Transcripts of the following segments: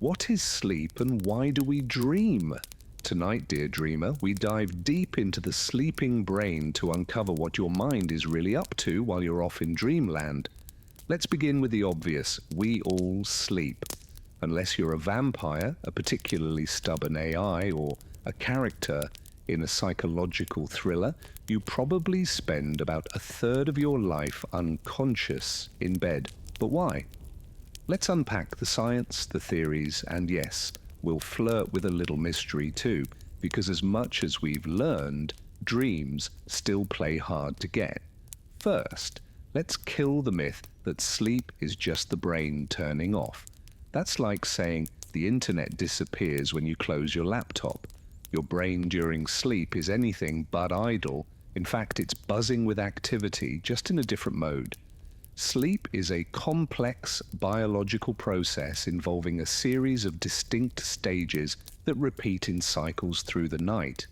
What is sleep and why do we dream? Tonight, dear dreamer, we dive deep into the sleeping brain to uncover what your mind is really up to while you're off in dreamland. Let's begin with the obvious. We all sleep. Unless you're a vampire, a particularly stubborn AI, or a character in a psychological thriller, you probably spend about a third of your life unconscious in bed. But why? Let's unpack the science, the theories, and yes, we'll flirt with a little mystery too, because as much as we've learned, dreams still play hard to get. First, let's kill the myth that sleep is just the brain turning off. That's like saying the internet disappears when you close your laptop. Your brain during sleep is anything but idle. In fact, it's buzzing with activity, just in a different mode. Sleep is a complex biological process involving a series of distinct stages that repeat in cycles through the night.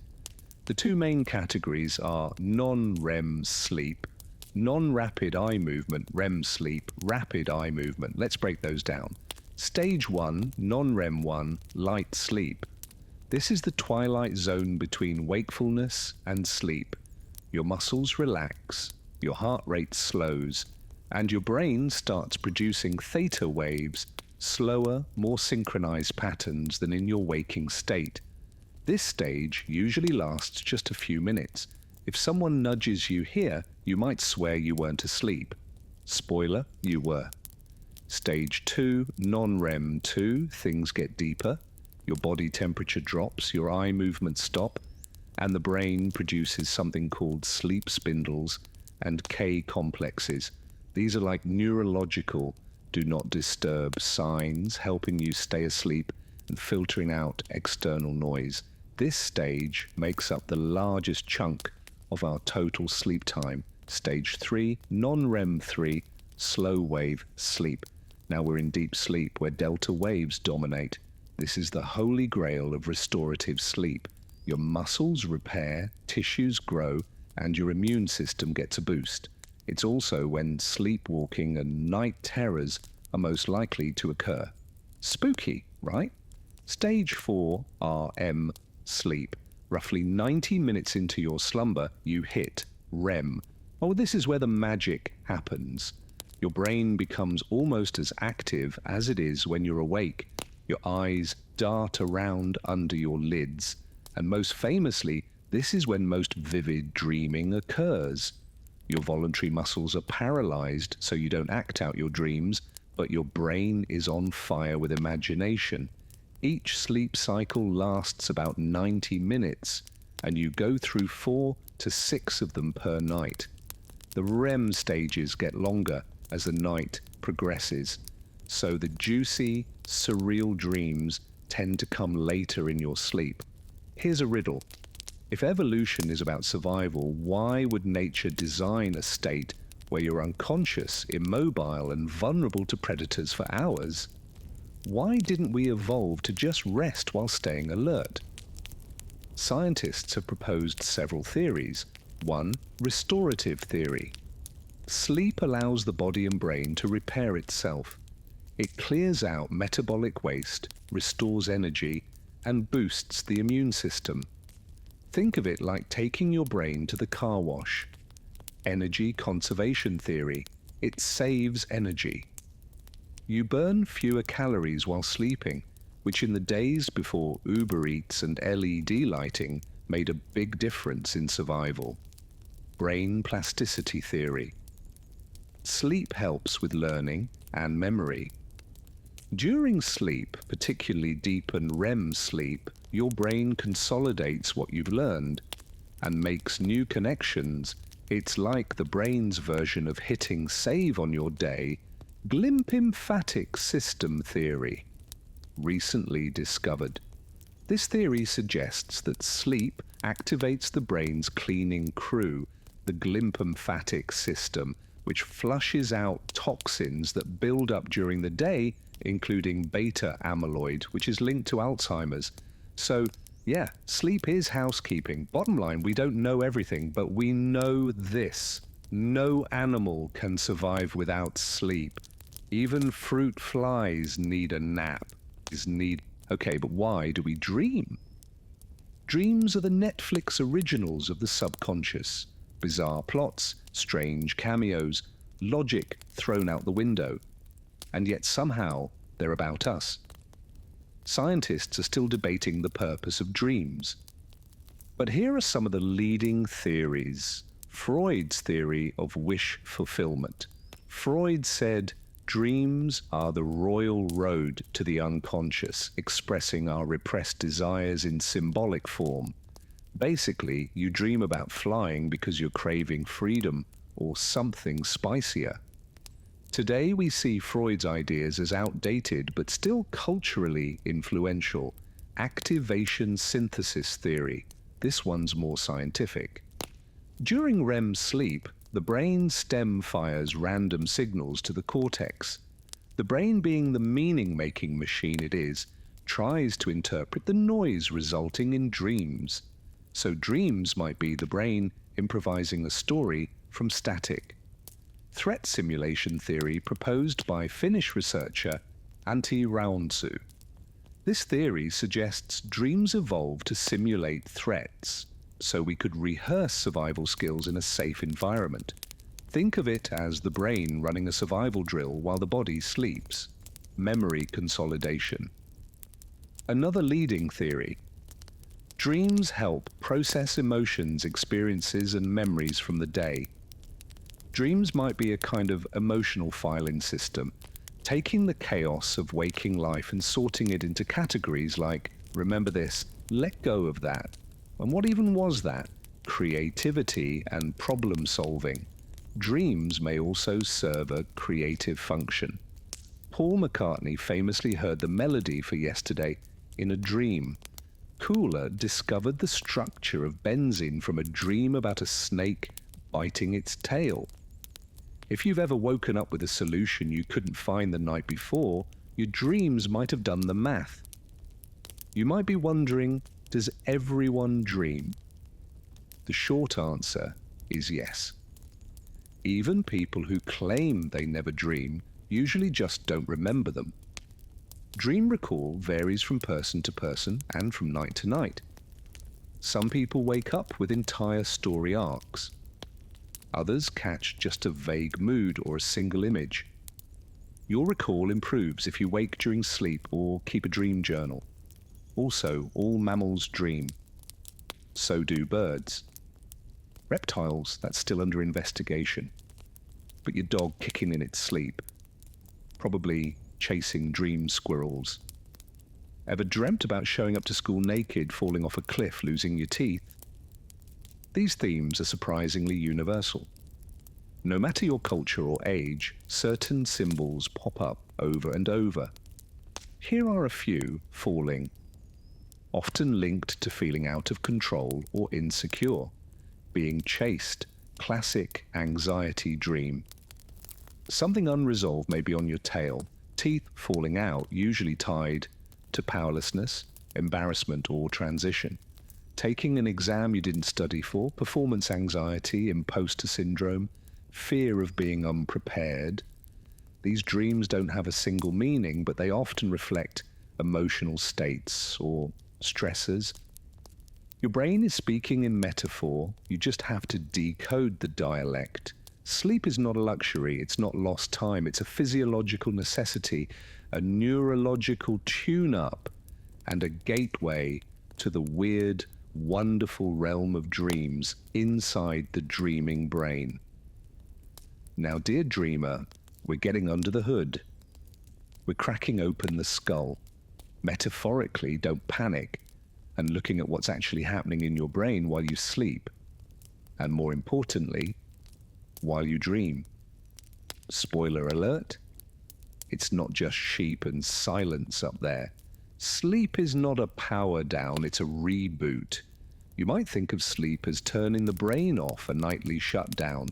The two main categories are non-REM sleep, non-rapid eye movement, REM sleep, rapid eye movement. Let's break those down. Stage 1, non-REM 1, light sleep. This is the twilight zone between wakefulness and sleep. Your muscles relax, your heart rate slows, and your brain starts producing theta waves, slower, more synchronized patterns than in your waking state. This stage usually lasts just a few minutes. If someone nudges you here, you might swear you weren't asleep. Spoiler, you were. Stage 2, non-REM 2, things get deeper. Your body temperature drops, your eye movements stop, and the brain produces something called sleep spindles and K complexes. These are like neurological do not disturb signs, helping you stay asleep and filtering out external noise. This stage makes up the largest chunk of our total sleep time. Stage 3, non-REM 3, slow wave sleep. Now we're in deep sleep where delta waves dominate. This is the holy grail of restorative sleep. Your muscles repair, tissues grow, and your immune system gets a boost. It's also when sleepwalking and night terrors are most likely to occur. Spooky, right? Stage 4, REM sleep. Roughly 90 minutes into your slumber, you hit REM. Oh, this is where the magic happens. Your brain becomes almost as active as it is when you're awake. Your eyes dart around under your lids, and most famously, this is when most vivid dreaming occurs. Your voluntary muscles are paralyzed, so you don't act out your dreams, but your brain is on fire with imagination. Each sleep cycle lasts about 90 minutes, and you go through 4 to 6 of them per night. The REM stages get longer as the night progresses, so the juicy, surreal dreams tend to come later in your sleep. Here's a riddle. If evolution is about survival, why would nature design a state where you're unconscious, immobile, and vulnerable to predators for hours? Why didn't we evolve to just rest while staying alert? Scientists have proposed several theories. 1. Restorative theory. Sleep allows the body and brain to repair itself. It clears out metabolic waste, restores energy, and boosts the immune system. Think of it like taking your brain to the car wash. Energy conservation theory. It saves energy. You burn fewer calories while sleeping, which in the days before Uber Eats and LED lighting made a big difference in survival. Brain plasticity theory. Sleep helps with learning and memory. During sleep, particularly deep and REM sleep, your brain consolidates what you've learned and makes new connections. It's like the brain's version of hitting save on your day. Glymphatic system theory. Recently discovered. This theory suggests that sleep activates the brain's cleaning crew, the glymphatic system, which flushes out toxins that build up during the day, including beta amyloid, which is linked to Alzheimer's. So, yeah, sleep is housekeeping. Bottom line, we don't know everything, but we know this. No animal can survive without sleep. Even fruit flies need a nap. is need. Okay, but why do we dream? Dreams are the Netflix originals of the subconscious. Bizarre plots, strange cameos, logic thrown out the window. And yet somehow they're about us. Scientists are still debating the purpose of dreams. But here are some of the leading theories. Freud's theory of wish fulfillment. Freud said, dreams are the royal road to the unconscious, expressing our repressed desires in symbolic form. Basically, you dream about flying because you're craving freedom or something spicier. Today we see Freud's ideas as outdated but still culturally influential. Activation synthesis theory. This one's more scientific. During REM sleep, the brain stem fires random signals to the cortex. The brain, being the meaning-making machine it is, tries to interpret the noise resulting in dreams. So dreams might be the brain improvising a story from static. Threat simulation theory proposed by Finnish researcher Antti Raunsuu. This theory suggests dreams evolved to simulate threats, so we could rehearse survival skills in a safe environment. Think of it as the brain running a survival drill while the body sleeps. Memory consolidation. Another leading theory. Dreams help process emotions, experiences, and memories from the day. Dreams might be a kind of emotional filing system, taking the chaos of waking life and sorting it into categories like, remember this, let go of that. And what even was that? Creativity and problem solving. Dreams may also serve a creative function. Paul McCartney famously heard the melody for Yesterday in a dream. Cooler discovered the structure of benzene from a dream about a snake biting its tail. If you've ever woken up with a solution you couldn't find the night before, your dreams might have done the math. You might be wondering, does everyone dream? The short answer is yes. Even people who claim they never dream usually just don't remember them. Dream recall varies from person to person and from night to night. Some people wake up with entire story arcs. Others catch just a vague mood or a single image. Your recall improves if you wake during sleep or keep a dream journal. Also, all mammals dream. So do birds. Reptiles, that's still under investigation. But your dog kicking in its sleep. Probably chasing dream squirrels. Ever dreamt about showing up to school naked, falling off a cliff, losing your teeth? These themes are surprisingly universal. No matter your culture or age, certain symbols pop up over and over. Here are a few: falling, often linked to feeling out of control or insecure. Being chased, classic anxiety dream. Something unresolved may be on your tail. Teeth falling out, usually tied to powerlessness, embarrassment, or transition. Taking an exam you didn't study for, performance anxiety, imposter syndrome, fear of being unprepared. These dreams don't have a single meaning, but they often reflect emotional states or stressors. Your brain is speaking in metaphor, you just have to decode the dialect. Sleep is not a luxury, it's not lost time, it's a physiological necessity, a neurological tune-up, and a gateway to the weird, wonderful realm of dreams inside the dreaming brain. Now, dear dreamer, we're getting under the hood. We're cracking open the skull. Metaphorically, don't panic, and looking at what's actually happening in your brain while you sleep. And more importantly, while you dream. Spoiler alert, it's not just sheep and silence up there. Sleep is not a power down, it's a reboot. You might think of sleep as turning the brain off, a nightly shutdown.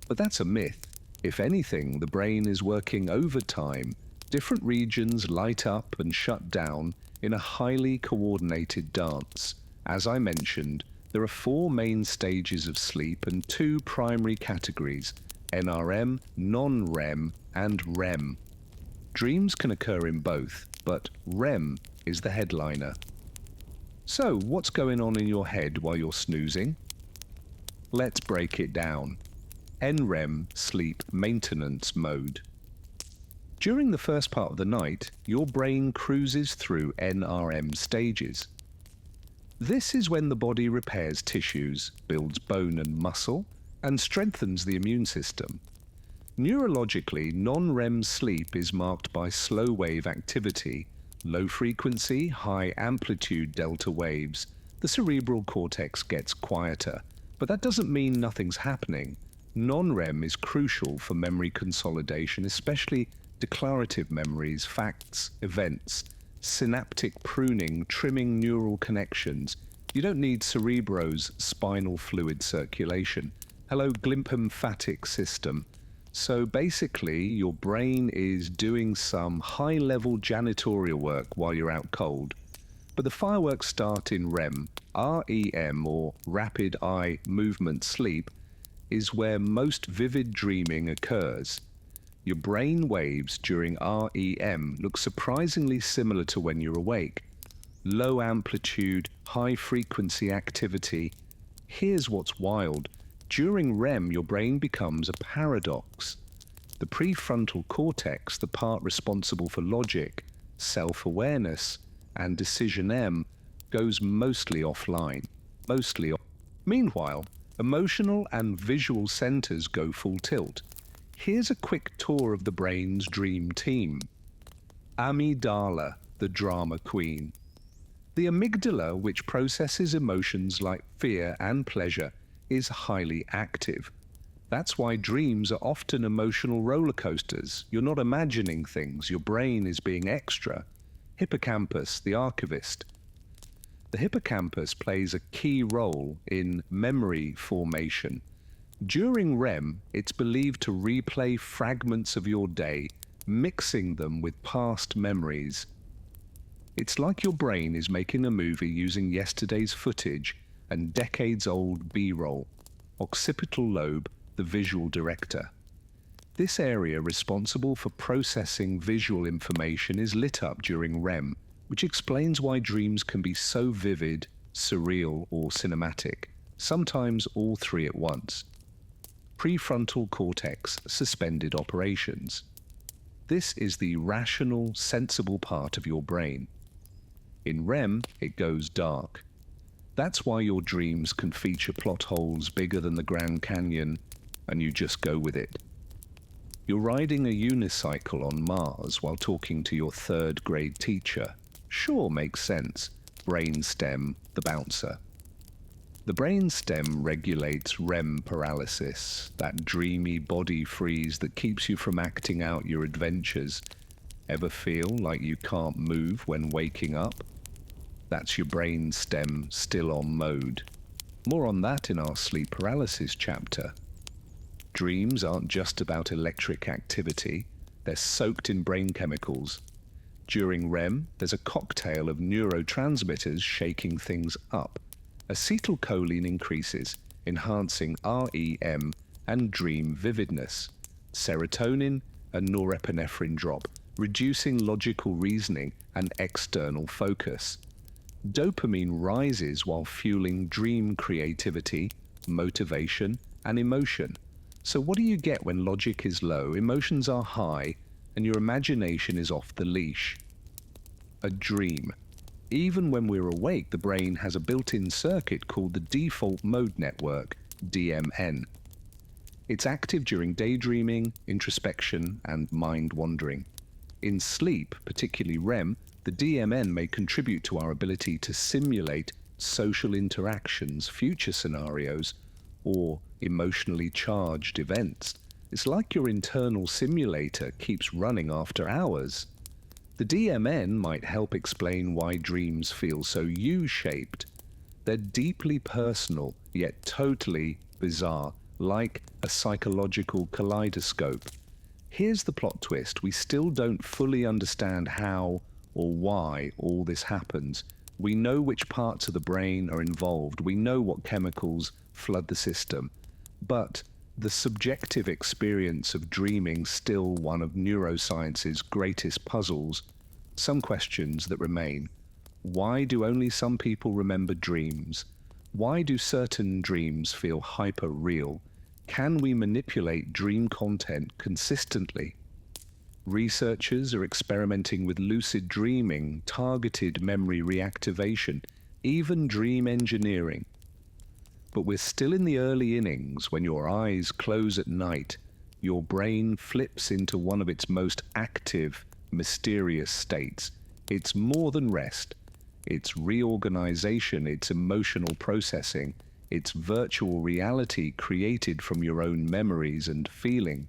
But that's a myth. If anything, the brain is working overtime. Different regions light up and shut down in a highly coordinated dance. As I mentioned, there are 4 main stages of sleep and 2 primary categories: NRM, non-REM, and REM. Dreams can occur in both, but REM is the headliner. So, what's going on in your head while you're snoozing? Let's break it down. NREM, sleep maintenance mode. During the first part of the night, your brain cruises through NRM stages. This is when the body repairs tissues, builds bone and muscle, and strengthens the immune system. Neurologically, non-REM sleep is marked by slow wave activity, low frequency, high amplitude delta waves. The cerebral cortex gets quieter, but that doesn't mean nothing's happening. Non-REM is crucial for memory consolidation, especially declarative memories, facts, events, synaptic pruning, trimming neural connections. You don't need cerebro's spinal fluid circulation. Hello, glymphatic system. So basically, your brain is doing some high-level janitorial work while you're out cold. But the fireworks start in REM. REM, or rapid eye movement sleep, is where most vivid dreaming occurs. Your brain waves during REM look surprisingly similar to when you're awake. Low amplitude, high frequency activity. Here's what's wild. During REM, your brain becomes a paradox. The prefrontal cortex, the part responsible for logic, self-awareness, and decision M, goes mostly offline. Meanwhile, emotional and visual centers go full tilt. Here's a quick tour of the brain's dream team. Amygdala, the drama queen. The amygdala, which processes emotions like fear and pleasure, is highly active. That's why dreams are often emotional roller coasters. You're not imagining things, your brain is being extra. Hippocampus, the archivist. The hippocampus plays a key role in memory formation. During REM, it's believed to replay fragments of your day, mixing them with past memories. It's like your brain is making a movie using yesterday's footage and decades-old B-roll. Occipital lobe, the visual director. This area responsible for processing visual information is lit up during REM, which explains why dreams can be so vivid, surreal, or cinematic, sometimes all three at once. Prefrontal cortex, suspended operations. This is the rational, sensible part of your brain. In REM, it goes dark. That's why your dreams can feature plot holes bigger than the Grand Canyon, and you just go with it. You're riding a unicycle on Mars while talking to your third-grade teacher. Sure, makes sense. Brainstem, the bouncer. The brainstem regulates REM paralysis, that dreamy body freeze that keeps you from acting out your adventures. Ever feel like you can't move when waking up? That's your brain stem still on mode. More on that in our sleep paralysis chapter. Dreams aren't just about electric activity, they're soaked in brain chemicals. During REM, there's a cocktail of neurotransmitters shaking things up. Acetylcholine increases, enhancing REM and dream vividness. Serotonin and norepinephrine drop, reducing logical reasoning and external focus. Dopamine rises while fueling dream creativity, motivation, and emotion. So what do you get when logic is low, emotions are high, and your imagination is off the leash? A dream. Even when we're awake, the brain has a built-in circuit called the default mode network, DMN. It's active during daydreaming, introspection, and mind wandering. In sleep, particularly REM, the DMN may contribute to our ability to simulate social interactions, future scenarios, or emotionally charged events. It's like your internal simulator keeps running after hours. The DMN might help explain why dreams feel so U-shaped. They're deeply personal, yet totally bizarre, like a psychological kaleidoscope. Here's the plot twist. We still don't fully understand how or why all this happens. We know which parts of the brain are involved. We know what chemicals flood the system. But The subjective experience of dreaming still one of neuroscience's greatest puzzles. Some questions that remain. Why do only some people remember dreams? Why do certain dreams feel hyper-real? Can we manipulate dream content consistently? Researchers are experimenting with lucid dreaming, targeted memory reactivation, even dream engineering. But we're still in the early innings. When your eyes close at night, your brain flips into one of its most active, mysterious states. It's more than rest. It's reorganization, it's emotional processing, it's virtual reality created from your own memories and feelings.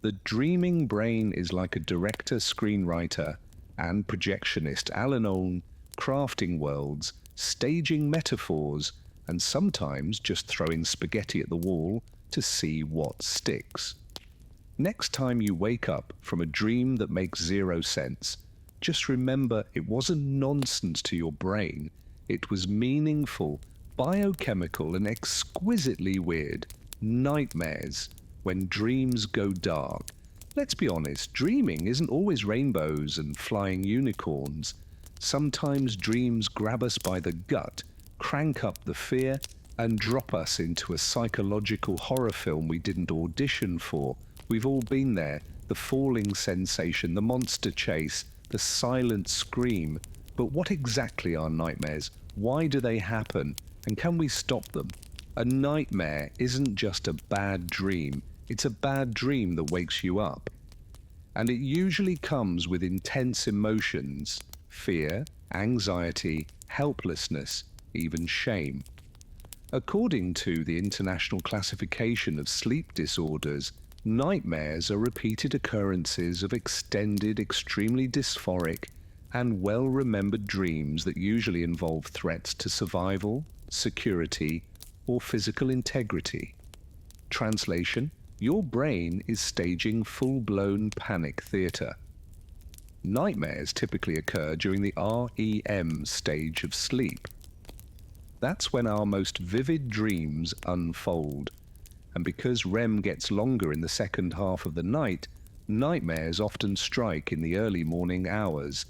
The dreaming brain is like a director, screenwriter, and projectionist, Alan, crafting worlds, staging metaphors, and sometimes just throwing spaghetti at the wall to see what sticks. Next time you wake up from a dream that makes zero sense, just remember it wasn't nonsense to your brain. It was meaningful, biochemical, and exquisitely weird. Nightmares, when dreams go dark. Let's be honest, dreaming isn't always rainbows and flying unicorns. Sometimes dreams grab us by the gut, crank up the fear, and drop us into a psychological horror film we didn't audition for. We've all been there. The falling sensation, the monster chase, the silent scream. But what exactly are nightmares? Why do they happen? And can we stop them? A nightmare isn't just a bad dream. It's a bad dream that wakes you up. And it usually comes with intense emotions: fear, anxiety, helplessness, even shame. According to the International Classification of Sleep Disorders, nightmares are repeated occurrences of extended, extremely dysphoric, and well-remembered dreams that usually involve threats to survival, security, or physical integrity. Translation: your brain is staging full-blown panic theater. Nightmares typically occur during the REM stage of sleep. That's when our most vivid dreams unfold. And because REM gets longer in the second half of the night, nightmares often strike in the early morning hours.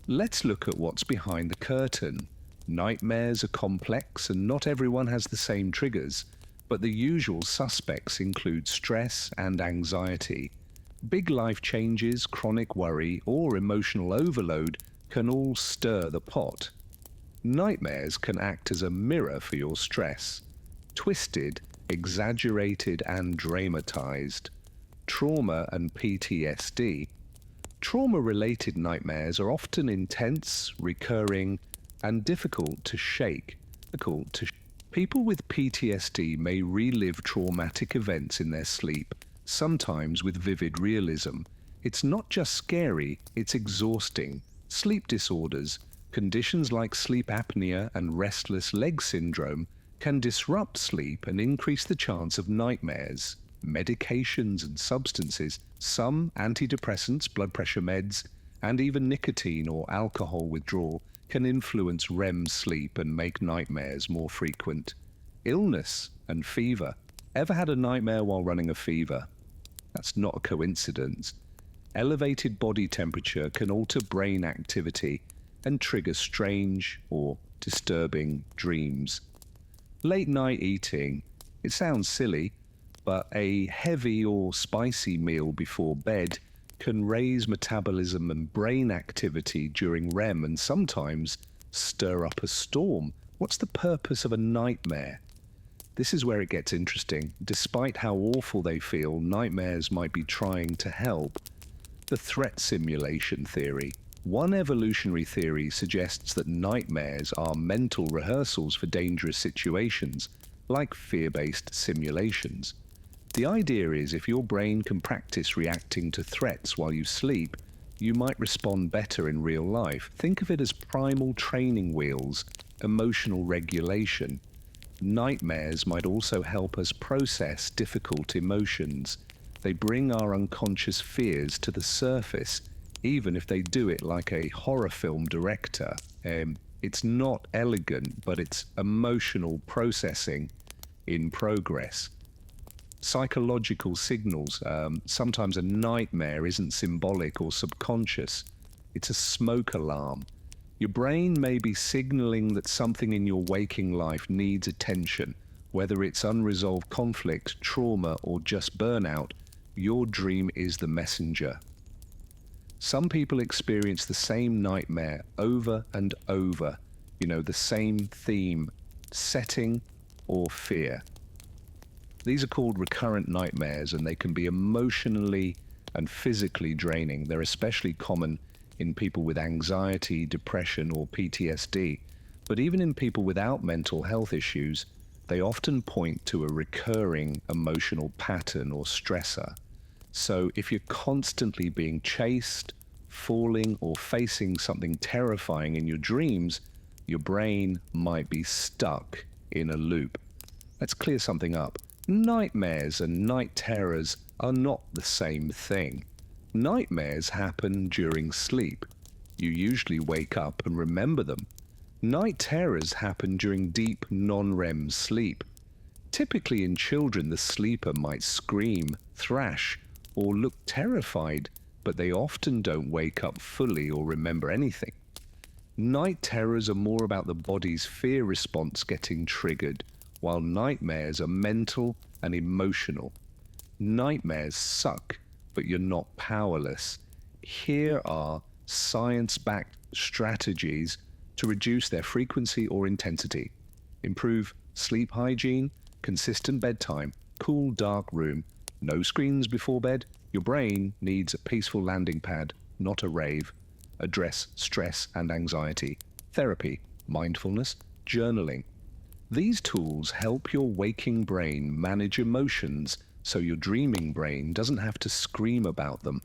Let's look at what's behind the curtain. Nightmares are complex and not everyone has the same triggers, but the usual suspects include stress and anxiety. Big life changes, chronic worry, or emotional overload can all stir the pot. Nightmares can act as a mirror for your stress. Twisted, exaggerated, and dramatized. Trauma and PTSD. Trauma-related nightmares are often intense, recurring, and difficult to shake. People with PTSD may relive traumatic events in their sleep, sometimes with vivid realism. It's not just scary, it's exhausting. Sleep disorders, conditions like sleep apnea and restless leg syndrome, can disrupt sleep and increase the chance of nightmares. Medications and substances, some antidepressants, blood pressure meds, and even nicotine or alcohol withdrawal can influence REM sleep and make nightmares more frequent. Illness and fever. Ever had a nightmare while running a fever? That's not a coincidence. Elevated body temperature can alter brain activity and trigger strange or disturbing dreams. Late night eating. It sounds silly, but a heavy or spicy meal before bed can raise metabolism and brain activity during REM and sometimes stir up a storm. What's the purpose of a nightmare? This is where it gets interesting. Despite how awful they feel, nightmares might be trying to help. The threat simulation theory. One evolutionary theory suggests that nightmares are mental rehearsals for dangerous situations, like fear-based simulations. The idea is if your brain can practice reacting to threats while you sleep, you might respond better in real life. Think of it as primal training wheels, emotional regulation. Nightmares might also help us process difficult emotions. They bring our unconscious fears to the surface, even if they do it like a horror film director. It's not elegant, but it's emotional processing in progress. Psychological signals. Sometimes a nightmare isn't symbolic or subconscious. It's a smoke alarm. Your brain may be signaling that something in your waking life needs attention, whether it's unresolved conflict, trauma, or just burnout. Your dream is the messenger. Some people experience the same nightmare over and over, the same theme, setting, or fear. These are called recurrent nightmares, and they can be emotionally and physically draining. They're especially common in people with anxiety, depression, or PTSD. But even in people without mental health issues, they often point to a recurring emotional pattern or stressor. So if you're constantly being chased, falling, or facing something terrifying in your dreams, your brain might be stuck in a loop. Let's clear something up. Nightmares and night terrors are not the same thing. Nightmares happen during sleep. You usually wake up and remember them. Night terrors happen during deep non-REM sleep. Typically in children, the sleeper might scream, thrash, or look terrified, but they often don't wake up fully or remember anything. Night terrors are more about the body's fear response getting triggered, while nightmares are mental and emotional. Nightmares suck, but you're not powerless. Here are science-backed strategies to reduce their frequency or intensity. Improve sleep hygiene, consistent bedtime, cool dark room, no screens before bed. Your brain needs a peaceful landing pad, not a rave. Address stress and anxiety. Therapy, mindfulness, journaling. These tools help your waking brain manage emotions so your dreaming brain doesn't have to scream about them.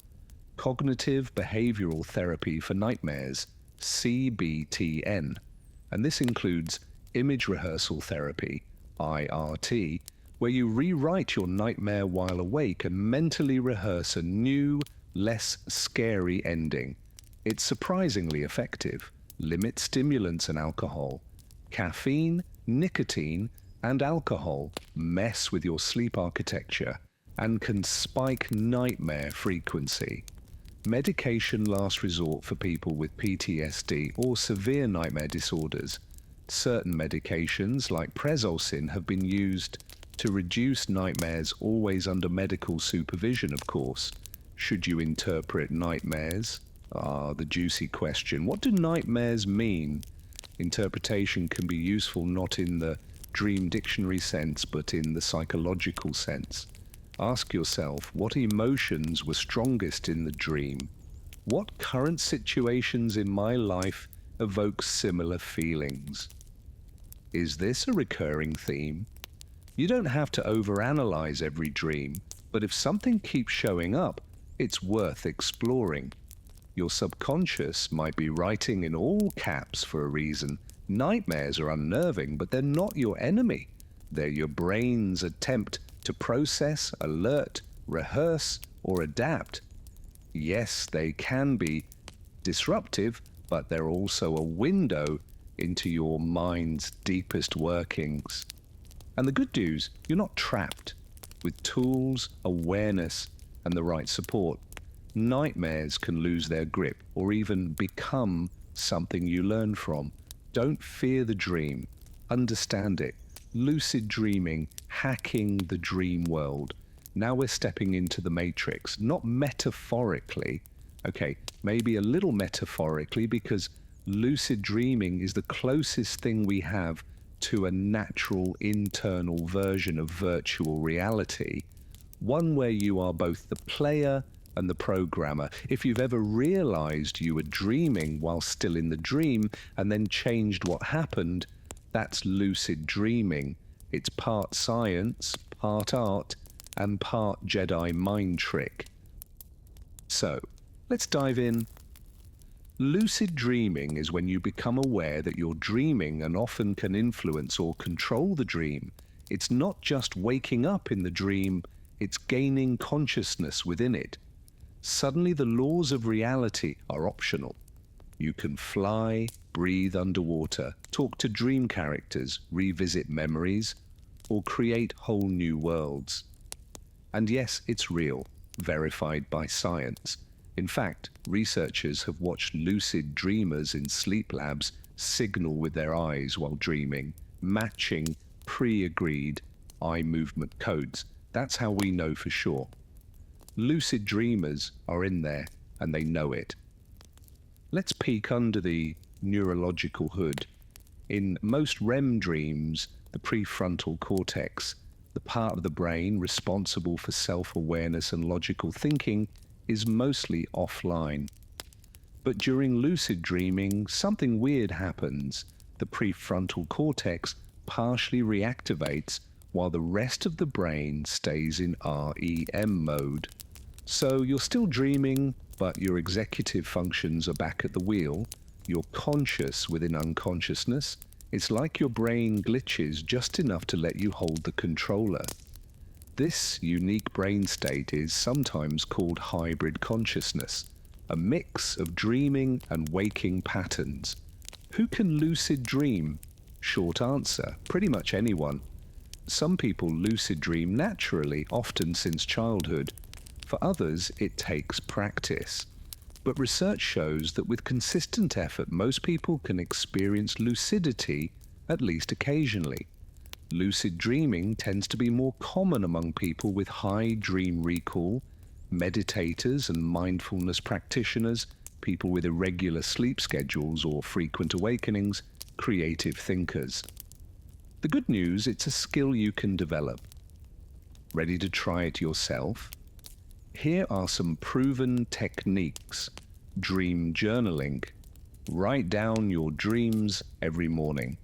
Cognitive behavioral therapy for nightmares, CBTN. And this includes image rehearsal therapy, IRT, where you rewrite your nightmare while awake and mentally rehearse a new, less scary ending. It's surprisingly effective. Limit stimulants and alcohol. Caffeine, nicotine, and alcohol mess with your sleep architecture and can spike nightmare frequency. Medication last resort for people with PTSD or severe nightmare disorders. Certain medications, like Prezolsin, have been used to reduce nightmares, always under medical supervision, of course. Should you interpret nightmares? The juicy question. What do nightmares mean? Interpretation can be useful not in the dream dictionary sense, but in the psychological sense. Ask yourself, what emotions were strongest in the dream? What current situations in my life evoke similar feelings? Is this a recurring theme? You don't have to overanalyze every dream, but if something keeps showing up, it's worth exploring. Your subconscious might be writing in all caps for a reason. Nightmares are unnerving, but they're not your enemy. They're your brain's attempt to process, alert, rehearse, or adapt. Yes, they can be disruptive, but they're also a window into your mind's deepest workings. And the good news, you're not trapped. With tools, awareness, and the right support, nightmares can lose their grip or even become something you learn from. Don't fear the dream. Understand it. Lucid dreaming, hacking the dream world. Now we're stepping into the matrix, not metaphorically. Okay, maybe a little metaphorically, because lucid dreaming is the closest thing we have to a natural internal version of virtual reality. One where you are both the player and the programmer. If you've ever realized you were dreaming while still in the dream and then changed what happened, that's lucid dreaming. It's part science, part art, and part Jedi mind trick. So, let's dive in. Lucid dreaming is when you become aware that you're dreaming and often can influence or control the dream. It's not just waking up in the dream, it's gaining consciousness within it. Suddenly the laws of reality are optional. You can fly, breathe underwater, talk to dream characters, revisit memories, or create whole new worlds. And yes, it's real, verified by science. In fact, researchers have watched lucid dreamers in sleep labs signal with their eyes while dreaming, matching pre-agreed eye movement codes. That's how we know for sure. Lucid dreamers are in there, and they know it. Let's peek under the neurological hood. In most REM dreams, the prefrontal cortex, the part of the brain responsible for self-awareness and logical thinking, is mostly offline. But during lucid dreaming, something weird happens. The prefrontal cortex partially reactivates while the rest of the brain stays in REM mode. So you're still dreaming, but your executive functions are back at the wheel. You're conscious within unconsciousness. It's like your brain glitches just enough to let you hold the controller. This unique brain state is sometimes called hybrid consciousness, a mix of dreaming and waking patterns. Who can lucid dream? Short answer, pretty much anyone. Some people lucid dream naturally, often since childhood. For others, it takes practice. But research shows that with consistent effort, most people can experience lucidity at least occasionally. Lucid dreaming tends to be more common among people with high dream recall, meditators and mindfulness practitioners, people with irregular sleep schedules or frequent awakenings, creative thinkers. The good news, it's a skill you can develop. Ready to try it yourself? Here are some proven techniques. Dream journaling. Write down your dreams every morning.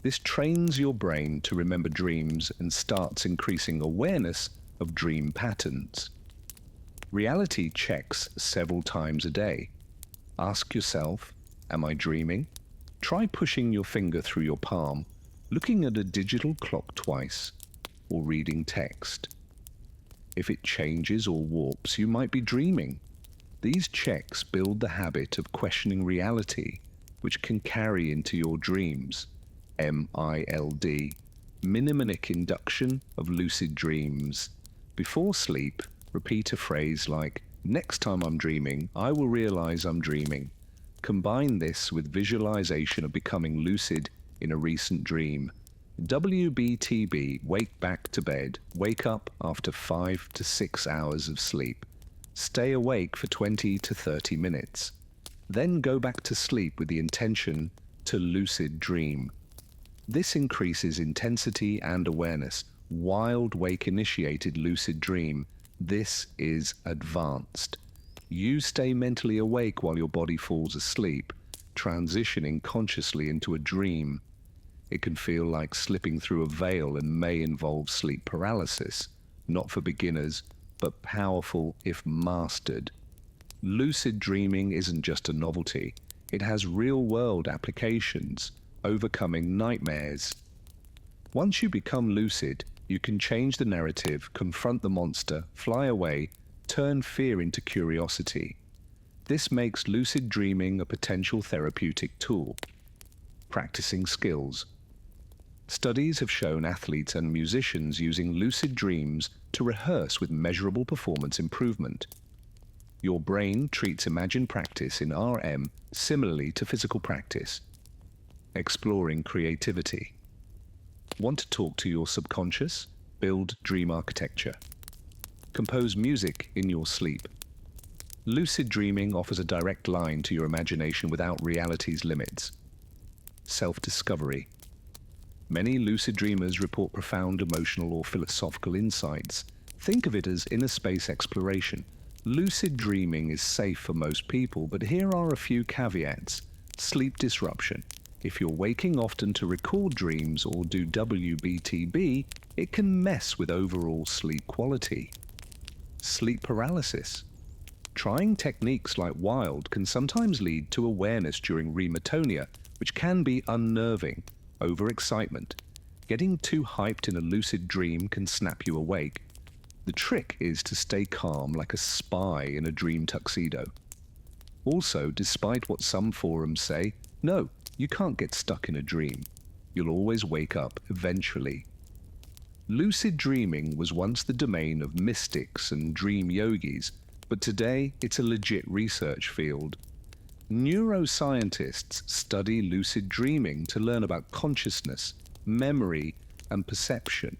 This trains your brain to remember dreams and starts increasing awareness of dream patterns. Reality checks several times a day. Ask yourself, am I dreaming? Try pushing your finger through your palm, looking at a digital clock twice, or reading text. If it changes or warps, you might be dreaming. These checks build the habit of questioning reality, which can carry into your dreams. MILD, mnemonic induction of lucid dreams. Before sleep, repeat a phrase like, next time I'm dreaming, I will realize I'm dreaming. Combine this with visualization of becoming lucid in a recent dream. WBTB, wake back to bed, wake up after 5 to 6 hours of sleep. Stay awake for 20 to 30 minutes. Then go back to sleep with the intention to lucid dream. This increases intensity and awareness. Wild wake initiated lucid dream. This is advanced. You stay mentally awake while your body falls asleep, transitioning consciously into a dream. It can feel like slipping through a veil and may involve sleep paralysis. Not for beginners, but powerful if mastered. Lucid dreaming isn't just a novelty. It has real-world applications, overcoming nightmares. Once you become lucid, you can change the narrative, confront the monster, fly away, turn fear into curiosity. This makes lucid dreaming a potential therapeutic tool. Practicing skills. Studies have shown athletes and musicians using lucid dreams to rehearse with measurable performance improvement. Your brain treats imagined practice in RM similarly to physical practice. Exploring creativity. Want to talk to your subconscious? Build dream architecture. Compose music in your sleep. Lucid dreaming offers a direct line to your imagination without reality's limits. Self-discovery. Many lucid dreamers report profound emotional or philosophical insights. Think of it as inner space exploration. Lucid dreaming is safe for most people, but here are a few caveats. Sleep disruption. If you're waking often to record dreams or do WBTB, it can mess with overall sleep quality. Sleep paralysis. Trying techniques like wild can sometimes lead to awareness during rematonia, which can be unnerving. Overexcitement. Getting too hyped in a lucid dream can snap you awake. The trick is to stay calm like a spy in a dream tuxedo. Also, despite what some forums say, no, you can't get stuck in a dream. You'll always wake up eventually. Lucid dreaming was once the domain of mystics and dream yogis, but today it's a legit research field. Neuroscientists study lucid dreaming to learn about consciousness, memory, and perception.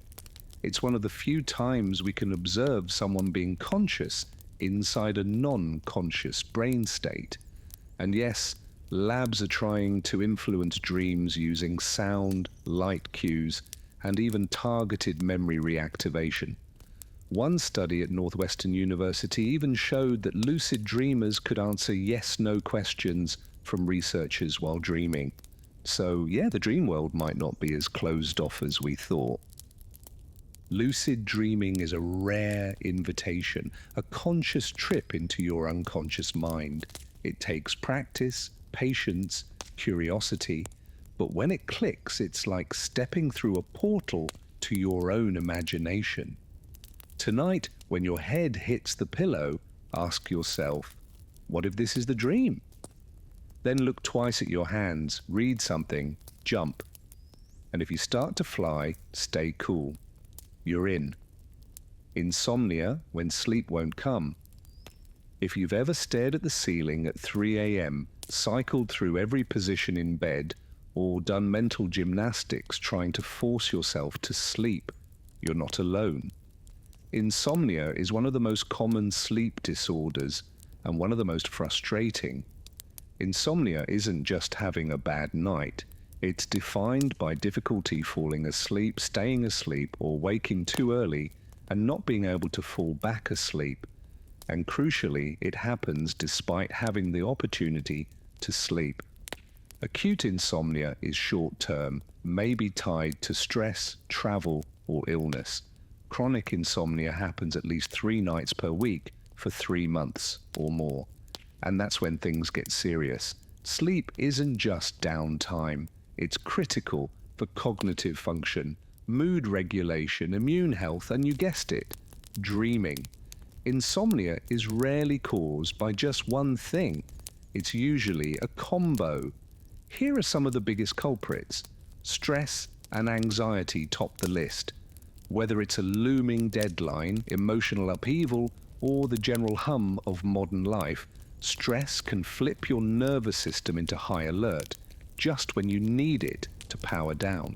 It's one of the few times we can observe someone being conscious inside a non-conscious brain state. And yes, labs are trying to influence dreams using sound, light cues, and even targeted memory reactivation. One study at Northwestern University even showed that lucid dreamers could answer yes-no questions from researchers while dreaming. So yeah, the dream world might not be as closed off as we thought. Lucid dreaming is a rare invitation, a conscious trip into your unconscious mind. It takes practice, patience, curiosity, but when it clicks, it's like stepping through a portal to your own imagination. Tonight, when your head hits the pillow, ask yourself, what if this is the dream? Then look twice at your hands, read something, jump. And if you start to fly, stay cool. You're in. Insomnia, when sleep won't come. If you've ever stared at the ceiling at 3 a.m., cycled through every position in bed, or done mental gymnastics trying to force yourself to sleep, you're not alone. Insomnia is one of the most common sleep disorders and one of the most frustrating. Insomnia isn't just having a bad night. It's defined by difficulty falling asleep, staying asleep, or waking too early and not being able to fall back asleep. And crucially, it happens despite having the opportunity to sleep. Acute insomnia is short-term, may be tied to stress, travel, or illness. Chronic insomnia happens at least 3 nights per week for 3 months or more. And that's when things get serious. Sleep isn't just downtime. It's critical for cognitive function, mood regulation, immune health, and you guessed it, dreaming. Insomnia is rarely caused by just one thing. It's usually a combo. Here are some of the biggest culprits. Stress and anxiety top the list. Whether it's a looming deadline, emotional upheaval, or the general hum of modern life, stress can flip your nervous system into high alert, just when you need it to power down.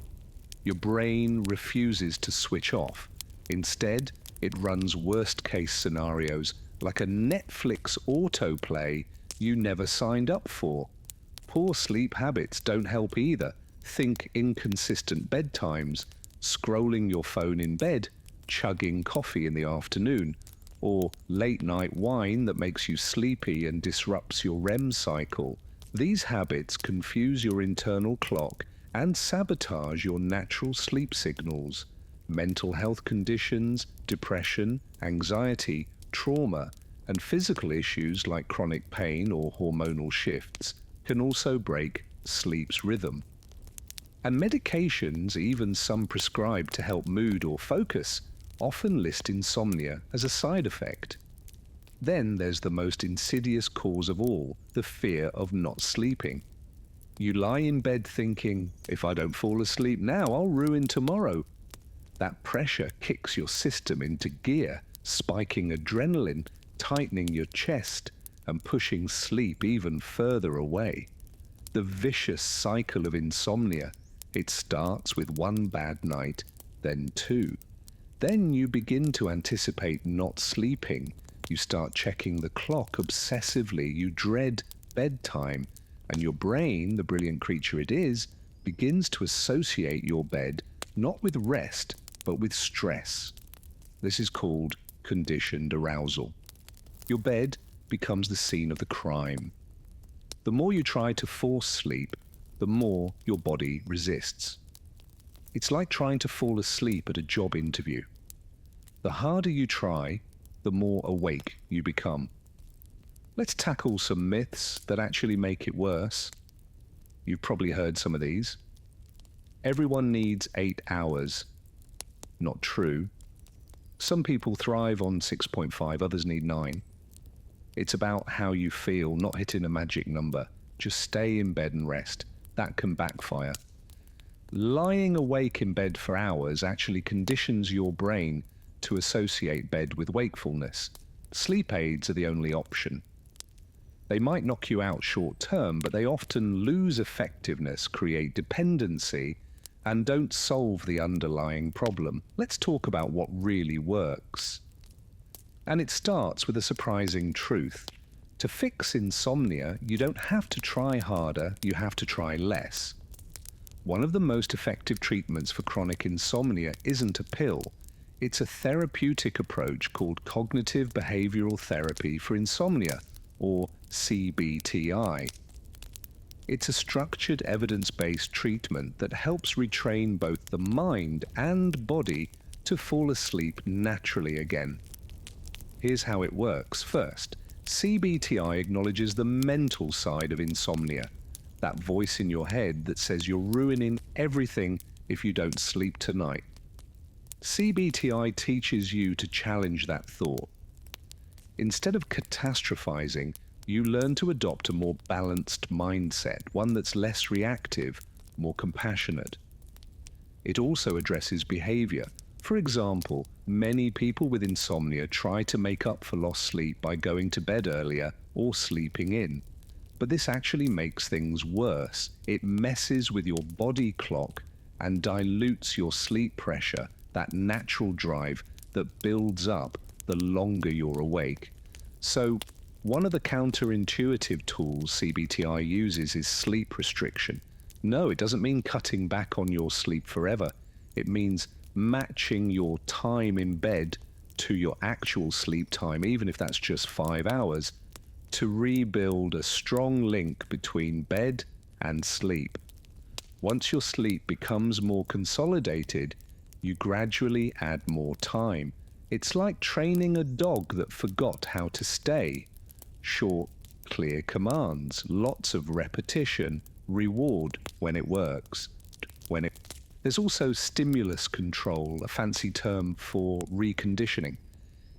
Your brain refuses to switch off. Instead, it runs worst-case scenarios, like a Netflix autoplay you never signed up for. Poor sleep habits don't help either. Think inconsistent bedtimes, scrolling your phone in bed, chugging coffee in the afternoon, or late-night wine that makes you sleepy and disrupts your REM cycle. These habits confuse your internal clock and sabotage your natural sleep signals. Mental health conditions, depression, anxiety, trauma, and physical issues like chronic pain or hormonal shifts can also break sleep's rhythm. And medications, even some prescribed to help mood or focus, often list insomnia as a side effect. Then there's the most insidious cause of all, the fear of not sleeping. You lie in bed thinking, if I don't fall asleep now, I'll ruin tomorrow. That pressure kicks your system into gear, spiking adrenaline, tightening your chest, and pushing sleep even further away. The vicious cycle of insomnia. It starts with 1 bad night, then 2. Then you begin to anticipate not sleeping. You start checking the clock obsessively. You dread bedtime, and your brain, the brilliant creature it is, begins to associate your bed not with rest, but with stress. This is called conditioned arousal. Your bed becomes the scene of the crime. The more you try to force sleep, the more your body resists. It's like trying to fall asleep at a job interview. The harder you try, the more awake you become. Let's tackle some myths that actually make it worse. You've probably heard some of these. Everyone needs 8 hours. Not true. Some people thrive on 6.5, others need 9. It's about how you feel, not hitting a magic number. Just stay in bed and rest. That can backfire. Lying awake in bed for hours actually conditions your brain to associate bed with wakefulness. Sleep aids are the only option. They might knock you out short term, but they often lose effectiveness, create dependency, and don't solve the underlying problem. Let's talk about what really works. And it starts with a surprising truth. To fix insomnia, you don't have to try harder, you have to try less. One of the most effective treatments for chronic insomnia isn't a pill. It's a therapeutic approach called cognitive behavioral therapy for insomnia, or CBTI. It's a structured evidence-based treatment that helps retrain both the mind and body to fall asleep naturally again. Here's how it works. First, CBTI acknowledges the mental side of insomnia, that voice in your head that says you're ruining everything if you don't sleep tonight. CBTI teaches you to challenge that thought. Instead of catastrophizing, you learn to adopt a more balanced mindset, one that's less reactive, more compassionate. It also addresses behavior. For example, many people with insomnia try to make up for lost sleep by going to bed earlier or sleeping in. But this actually makes things worse. It messes with your body clock and dilutes your sleep pressure, that natural drive that builds up the longer you're awake. So, one of the counterintuitive tools CBTI uses is sleep restriction. No, it doesn't mean cutting back on your sleep forever. It means matching your time in bed to your actual sleep time, even if that's just 5 hours, to rebuild a strong link between bed and sleep. Once your sleep becomes more consolidated, you gradually add more time. It's like training a dog that forgot how to stay. Short, clear commands, lots of repetition, reward when it works. There's also stimulus control, a fancy term for reconditioning.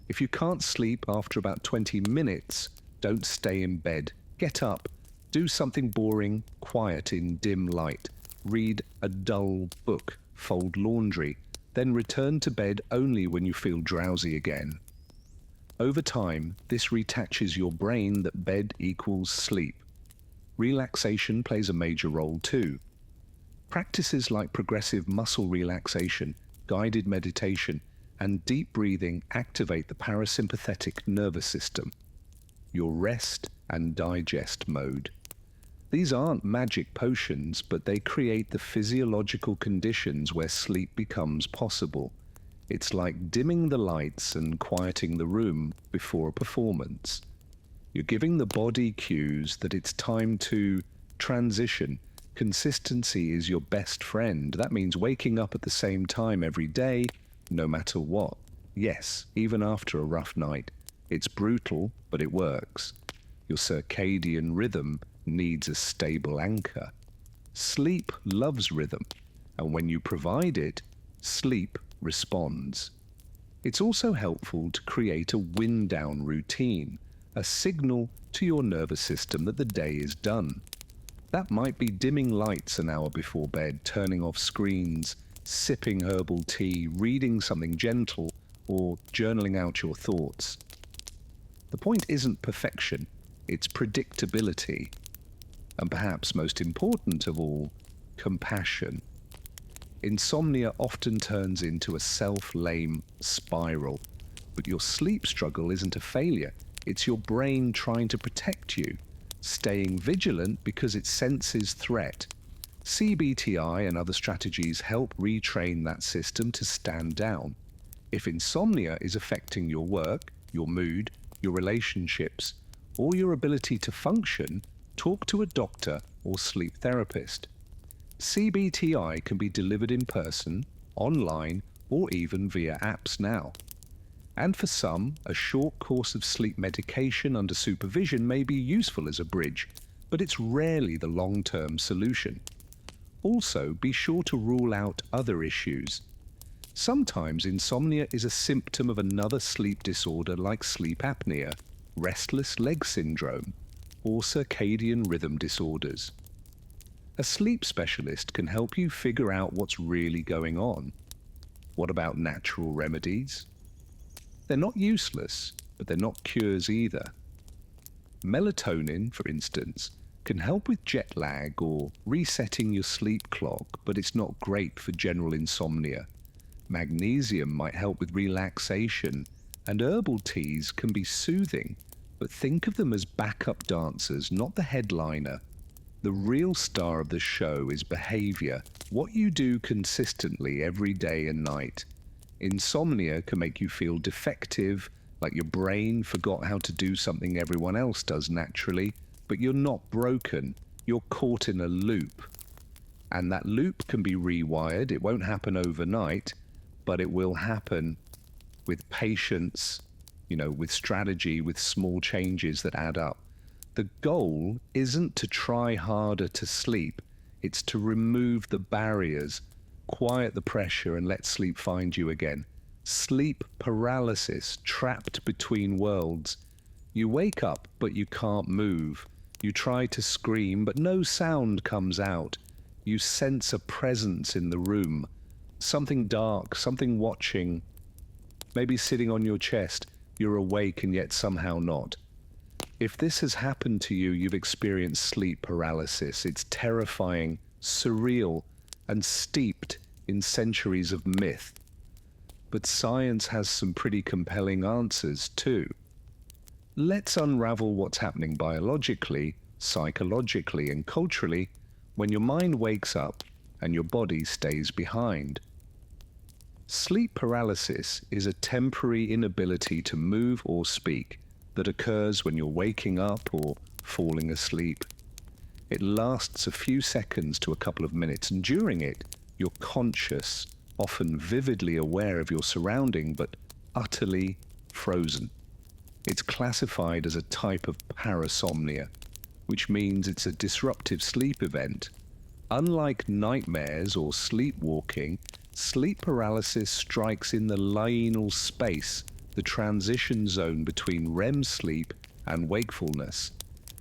If you can't sleep after about 20 minutes, don't stay in bed. Get up, do something boring, quiet in dim light. Read a dull book, fold laundry, then return to bed only when you feel drowsy again. Over time, this retaches your brain that bed equals sleep. Relaxation plays a major role too. Practices like progressive muscle relaxation, guided meditation, and deep breathing activate the parasympathetic nervous system, your rest and digest mode. These aren't magic potions, but they create the physiological conditions where sleep becomes possible. It's like dimming the lights and quieting the room before a performance. You're giving the body cues that it's time to transition. Consistency is your best friend. That means waking up at the same time every day, no matter what. Yes, even after a rough night. It's brutal, but it works. Your circadian rhythm needs a stable anchor. Sleep loves rhythm, and when you provide it, sleep responds. It's also helpful to create a wind-down routine, a signal to your nervous system that the day is done. That might be dimming lights an hour before bed, turning off screens, sipping herbal tea, reading something gentle, or journaling out your thoughts. The point isn't perfection, it's predictability. And perhaps most important of all, compassion. Insomnia often turns into a self-blame spiral, but your sleep struggle isn't a failure. It's your brain trying to protect you, staying vigilant because it senses threat. CBTI and other strategies help retrain that system to stand down. If insomnia is affecting your work, your mood, your relationships, or your ability to function, talk to a doctor or sleep therapist. CBTI can be delivered in person, online, or even via apps now. And for some, a short course of sleep medication under supervision may be useful as a bridge, but it's rarely the long-term solution. Also, be sure to rule out other issues. Sometimes insomnia is a symptom of another sleep disorder like sleep apnea, restless leg syndrome, or circadian rhythm disorders. A sleep specialist can help you figure out what's really going on. What about natural remedies? They're not useless, but they're not cures either. Melatonin, for instance, can help with jet lag or resetting your sleep clock, but it's not great for general insomnia. Magnesium might help with relaxation, and herbal teas can be soothing, but think of them as backup dancers, not the headliner. The real star of the show is behavior, what you do consistently every day and night. Insomnia can make you feel defective, like your brain forgot how to do something everyone else does naturally, but you're not broken, you're caught in a loop. And that loop can be rewired. It won't happen overnight, but it will happen with patience, with strategy, with small changes that add up. The goal isn't to try harder to sleep, it's to remove the barriers, quiet the pressure, and let sleep find you again. Sleep paralysis, trapped between worlds. You wake up, but you can't move. You try to scream, but no sound comes out. You sense a presence in the room. Something dark, something watching, maybe sitting on your chest. You're awake and yet somehow not. If this has happened to you, you've experienced sleep paralysis. It's terrifying, surreal, and steeped in centuries of myth. But science has some pretty compelling answers too. Let's unravel what's happening biologically, psychologically, and culturally when your mind wakes up and your body stays behind. Sleep paralysis is a temporary inability to move or speak that occurs when you're waking up or falling asleep. It lasts a few seconds to a couple of minutes, and during it, you're conscious, often vividly aware of your surrounding, but utterly frozen. It's classified as a type of parasomnia, which means it's a disruptive sleep event. Unlike nightmares or sleepwalking, sleep paralysis strikes in the liminal space, the transition zone between REM sleep and wakefulness.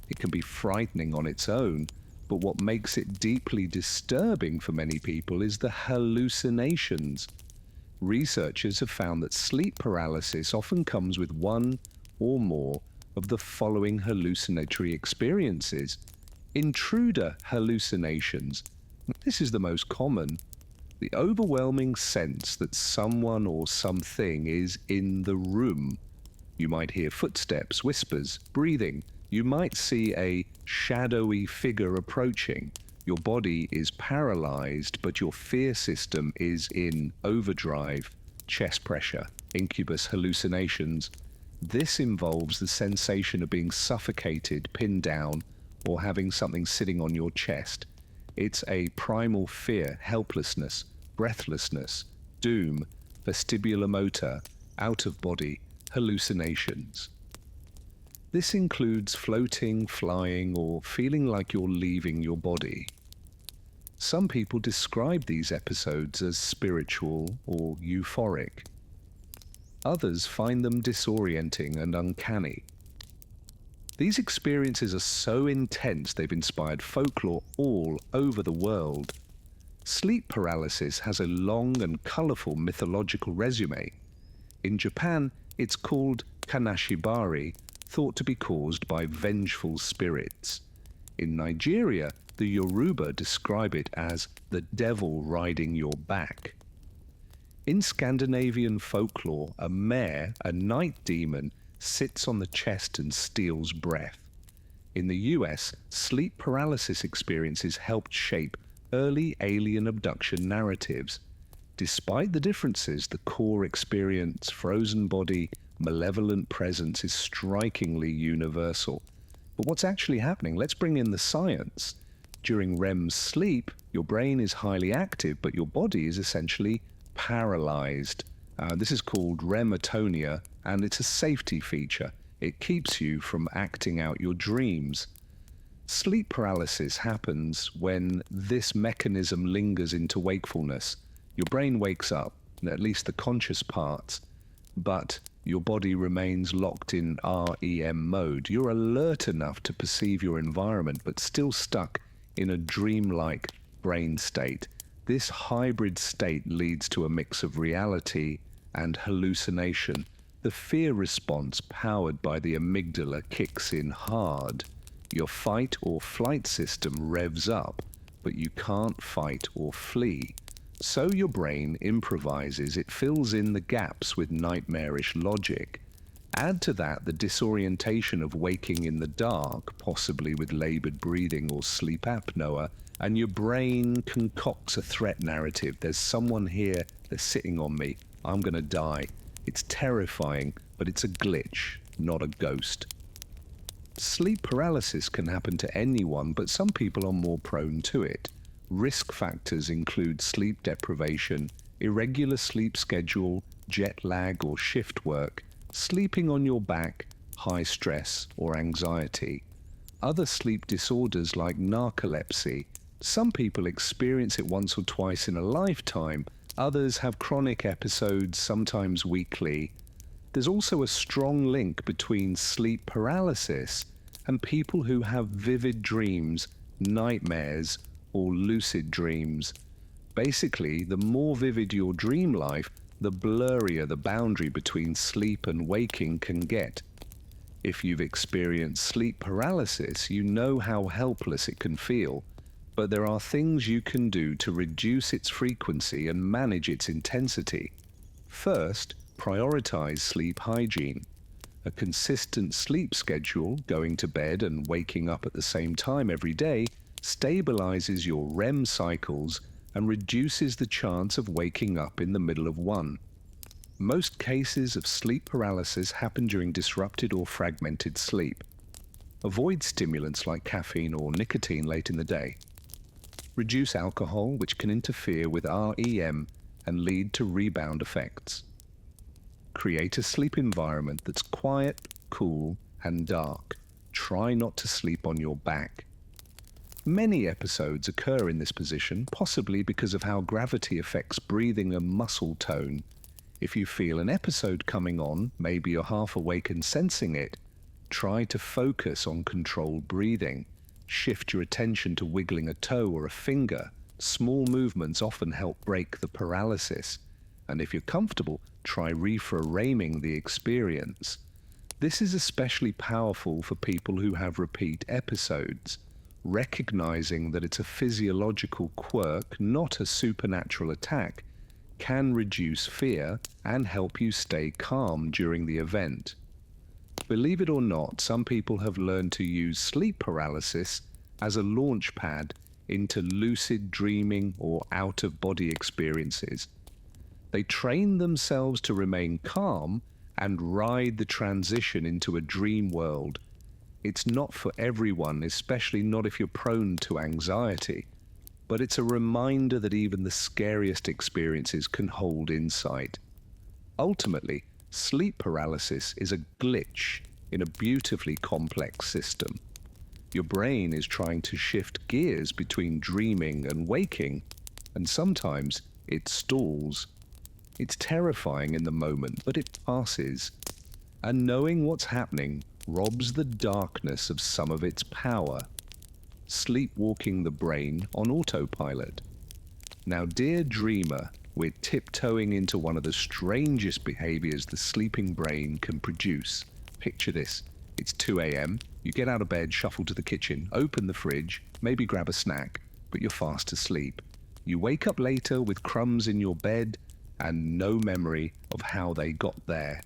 It can be frightening on its own, but what makes it deeply disturbing for many people is the hallucinations. Researchers have found that sleep paralysis often comes with one or more of the following hallucinatory experiences. Intruder hallucinations. This is the most common. The overwhelming sense that someone or something is in the room. You might hear footsteps, whispers, breathing. You might see a shadowy figure approaching. Your body is paralyzed, but your fear system is in overdrive. Chest pressure, incubus hallucinations. This involves the sensation of being suffocated, pinned down, or having something sitting on your chest. It's a primal fear, helplessness, breathlessness, doom, vestibulomotor, out-of-body hallucinations. This includes floating, flying, or feeling like you're leaving your body. Some people describe these episodes as spiritual or euphoric. Others find them disorienting and uncanny. These experiences are so intense they've inspired folklore all over the world. Sleep paralysis has a long and colorful mythological resume. In Japan, it's called kanashibari, thought to be caused by vengeful spirits. In Nigeria, the Yoruba describe it as the devil riding your back. In Scandinavian folklore, a mare, a night demon, sits on the chest and steals breath. In the US, sleep paralysis experiences helped shape early alien abduction narratives. Despite the differences, the core experience, frozen body, malevolent presence is strikingly universal. But what's actually happening? Let's bring in the science. During REM sleep, your brain is highly active, but your body is essentially paralyzed. This is called REMatonia, and it's a safety feature. It keeps you from acting out your dreams. Sleep paralysis happens when this mechanism lingers into wakefulness. Your brain wakes up, at least the conscious parts, but your body remains locked in REM mode. You're alert enough to perceive your environment, but still stuck in a dreamlike brain state. This hybrid state leads to a mix of reality and hallucination. The fear response powered by the amygdala kicks in hard. Your fight or flight system revs up, but you can't fight or flee. So your brain improvises, it fills in the gaps with nightmarish logic. Add to that the disorientation of waking in the dark, possibly with labored breathing or sleep apnea, and your brain concocts a threat narrative. There's someone here, they're sitting on me, I'm gonna die. It's terrifying, but it's a glitch, not a ghost. Sleep paralysis can happen to anyone, but some people are more prone to it. Risk factors include sleep deprivation, irregular sleep schedule, jet lag or shift work, sleeping on your back, high stress or anxiety. Other sleep disorders like narcolepsy. Some people experience it once or twice in a lifetime. Others have chronic episodes, sometimes weekly. There's also a strong link between sleep paralysis and people who have vivid dreams, nightmares, or lucid dreams. Basically, the more vivid your dream life, the blurrier the boundary between sleep and waking can get. If you've experienced sleep paralysis, you know how helpless it can feel, but there are things you can do to reduce its frequency and manage its intensity. First, prioritize sleep hygiene. A consistent sleep schedule, going to bed and waking up at the same time every day, stabilizes your REM cycles and reduces the chance of waking up in the middle of one. Most cases of sleep paralysis happen during disrupted or fragmented sleep. Avoid stimulants like caffeine or nicotine late in the day. Reduce alcohol, which can interfere with REM and lead to rebound effects. Create a sleep environment that's quiet, cool, and dark. Try not to sleep on your back. Many episodes occur in this position, possibly because of how gravity affects breathing and muscle tone. If you feel an episode coming on, maybe you're half awake and sensing it, try to focus on controlled breathing. Shift your attention to wiggling a toe or a finger. Small movements often help break the paralysis. And if you're comfortable, try reframing the experience. This is especially powerful for people who have repeat episodes. Recognizing that it's a physiological quirk, not a supernatural attack, can reduce fear and help you stay calm during the event. Believe it or not, some people have learned to use sleep paralysis as a launch pad into lucid dreaming or out-of-body experiences. They train themselves to remain calm and ride the transition into a dream world. It's not for everyone, especially not if you're prone to anxiety, but it's a reminder that even the scariest experiences can hold insight. Ultimately, sleep paralysis is a glitch in a beautifully complex system. Your brain is trying to shift gears between dreaming and waking, and sometimes it stalls. It's terrifying in the moment, but it passes. And knowing what's happening robs the darkness of some of its power, sleepwalking the brain on autopilot. Now, dear dreamer, we're tiptoeing into one of the strangest behaviors the sleeping brain can produce. Picture this. It's 2 a.m. You get out of bed, shuffle to the kitchen, open the fridge, maybe grab a snack, but you're fast asleep. You wake up later with crumbs in your bed and no memory of how they got there.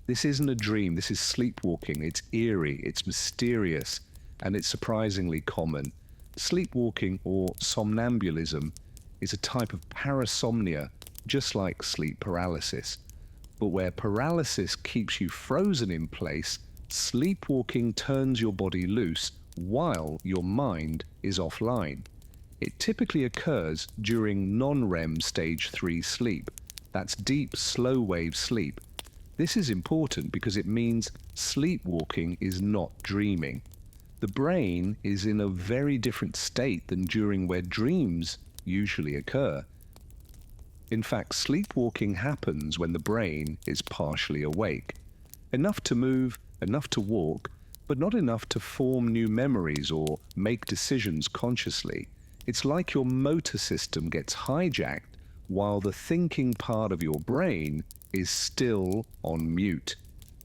This isn't a dream, this is sleepwalking. It's eerie, it's mysterious, and it's surprisingly common. Sleepwalking, or somnambulism, is a type of parasomnia, just like sleep paralysis. But where paralysis keeps you frozen in place, sleepwalking turns your body loose while your mind is offline. It typically occurs during non-REM stage 3 sleep. That's deep, slow-wave sleep. This is important because it means sleepwalking is not dreaming. The brain is in a very different state than during where dreams usually occur. In fact, sleepwalking happens when the brain is partially awake. Enough to move, enough to walk, but not enough to form new memories or make decisions consciously. It's like your motor system gets hijacked while the thinking part of your brain is still on mute.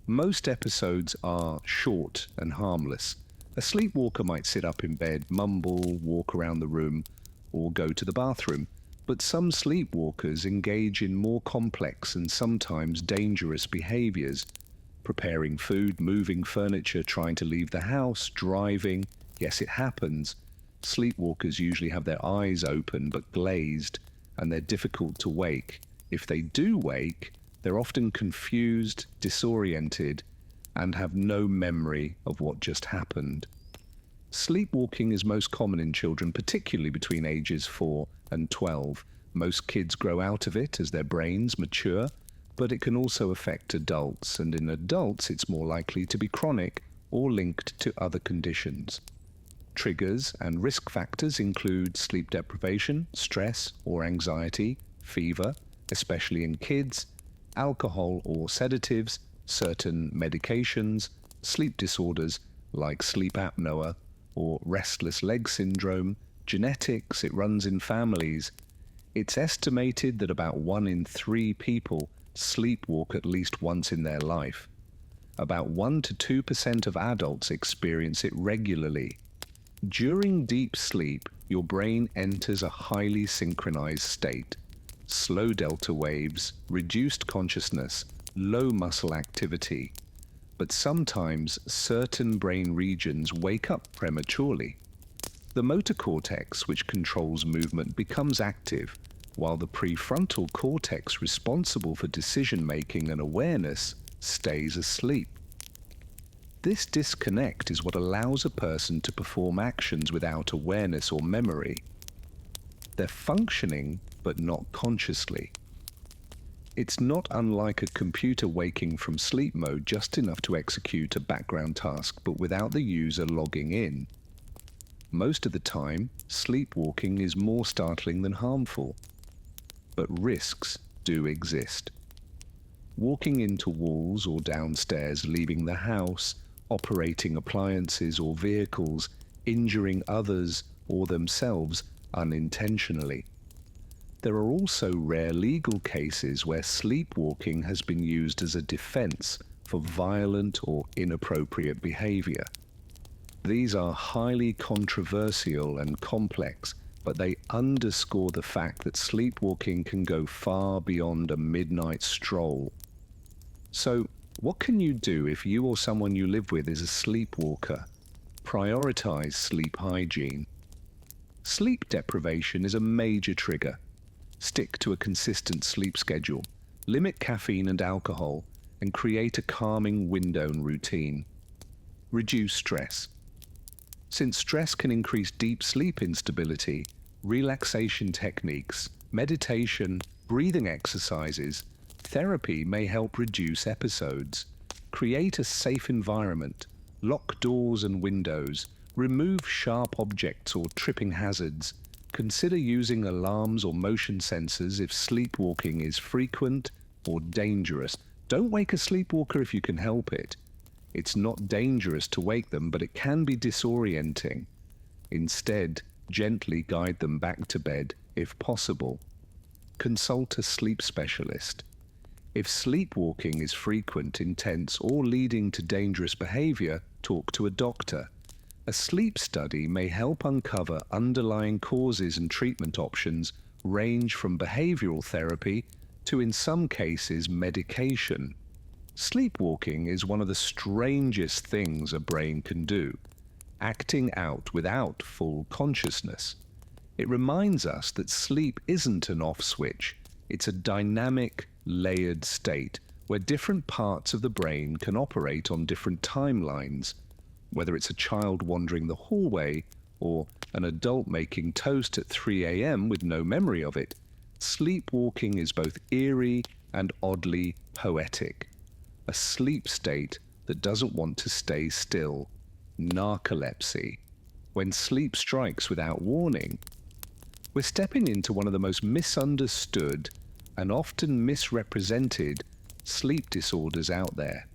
Most episodes are short and harmless. A sleepwalker might sit up in bed, mumble, walk around the room, or go to the bathroom. But some sleepwalkers engage in more complex and sometimes dangerous behaviors. Preparing food, moving furniture, trying to leave the house, driving. Yes, it happens. Sleepwalkers usually have their eyes open but glazed, and they're difficult to wake. If they do wake, they're often confused, disoriented, and have no memory of what just happened. Sleepwalking is most common in children, particularly between ages 4 and 12. Most kids grow out of it as their brains mature, but it can also affect adults, and in adults it's more likely to be chronic or linked to other conditions. Triggers and risk factors include sleep deprivation, stress or anxiety, fever, especially in kids, alcohol or sedatives, certain medications, sleep disorders like sleep apnea or restless leg syndrome, genetics, it runs in families. It's estimated that about 1 in 3 people sleepwalk at least once in their life. About 1 to 2% of adults experience it regularly. During deep sleep, your brain enters a highly synchronized state. Slow delta waves, reduced consciousness, low muscle activity. But sometimes certain brain regions wake up prematurely. The motor cortex, which controls movement, becomes active, while the prefrontal cortex responsible for decision-making and awareness stays asleep. This disconnect is what allows a person to perform actions without awareness or memory. They're functioning, but not consciously. It's not unlike a computer waking from sleep mode just enough to execute a background task, but without the user logging in. Most of the time, sleepwalking is more startling than harmful. But risks do exist. Walking into walls or downstairs, leaving the house, operating appliances or vehicles, injuring others or themselves unintentionally. There are also rare legal cases where sleepwalking has been used as a defense for violent or inappropriate behavior. These are highly controversial and complex, but they underscore the fact that sleepwalking can go far beyond a midnight stroll. So, what can you do if you or someone you live with is a sleepwalker? Prioritize sleep hygiene. Sleep deprivation is a major trigger. Stick to a consistent sleep schedule, limit caffeine and alcohol, and create a calming wind-down routine. Reduce stress. Since stress can increase deep sleep instability, relaxation techniques, meditation, breathing exercises, therapy may help reduce episodes. Create a safe environment, lock doors and windows, remove sharp objects or tripping hazards. Consider using alarms or motion sensors if sleepwalking is frequent or dangerous. Don't wake a sleepwalker if you can help it. It's not dangerous to wake them, but it can be disorienting. Instead, gently guide them back to bed if possible. Consult a sleep specialist. If sleepwalking is frequent, intense, or leading to dangerous behavior, talk to a doctor. A sleep study may help uncover underlying causes, and treatment options range from behavioral therapy to, in some cases, medication. Sleepwalking is one of the strangest things a brain can do, acting out without full consciousness. It reminds us that sleep isn't an off switch, it's a dynamic, layered state where different parts of the brain can operate on different timelines. Whether it's a child wandering the hallway or an adult making toast at 3 a.m. with no memory of it, sleepwalking is both eerie and oddly poetic. A sleep state that doesn't want to stay still. Narcolepsy. When sleep strikes without warning. We're stepping into one of the most misunderstood and often misrepresented sleep disorders out there.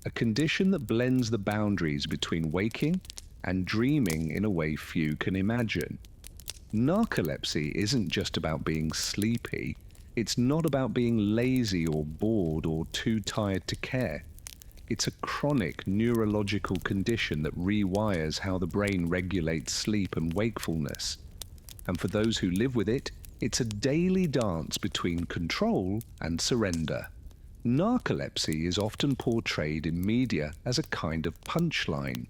a condition that blends the boundaries between waking and dreaming in a way few can imagine. Narcolepsy isn't just about being sleepy, it's not about being lazy or bored or too tired to care. It's a chronic neurological condition that rewires how the brain regulates sleep and wakefulness. And for those who live with it, it's a daily dance between control and surrender. Narcolepsy is often portrayed in media as a kind of punchline.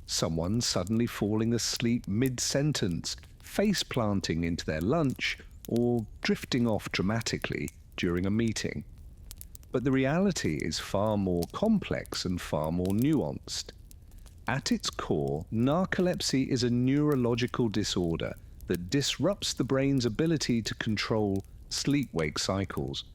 Someone suddenly falling asleep mid-sentence, face planting into their lunch, or drifting off dramatically during a meeting. But the reality is far more complex and far more nuanced. At its core, narcolepsy is a neurological disorder that disrupts the brain's ability to control sleep-wake cycles.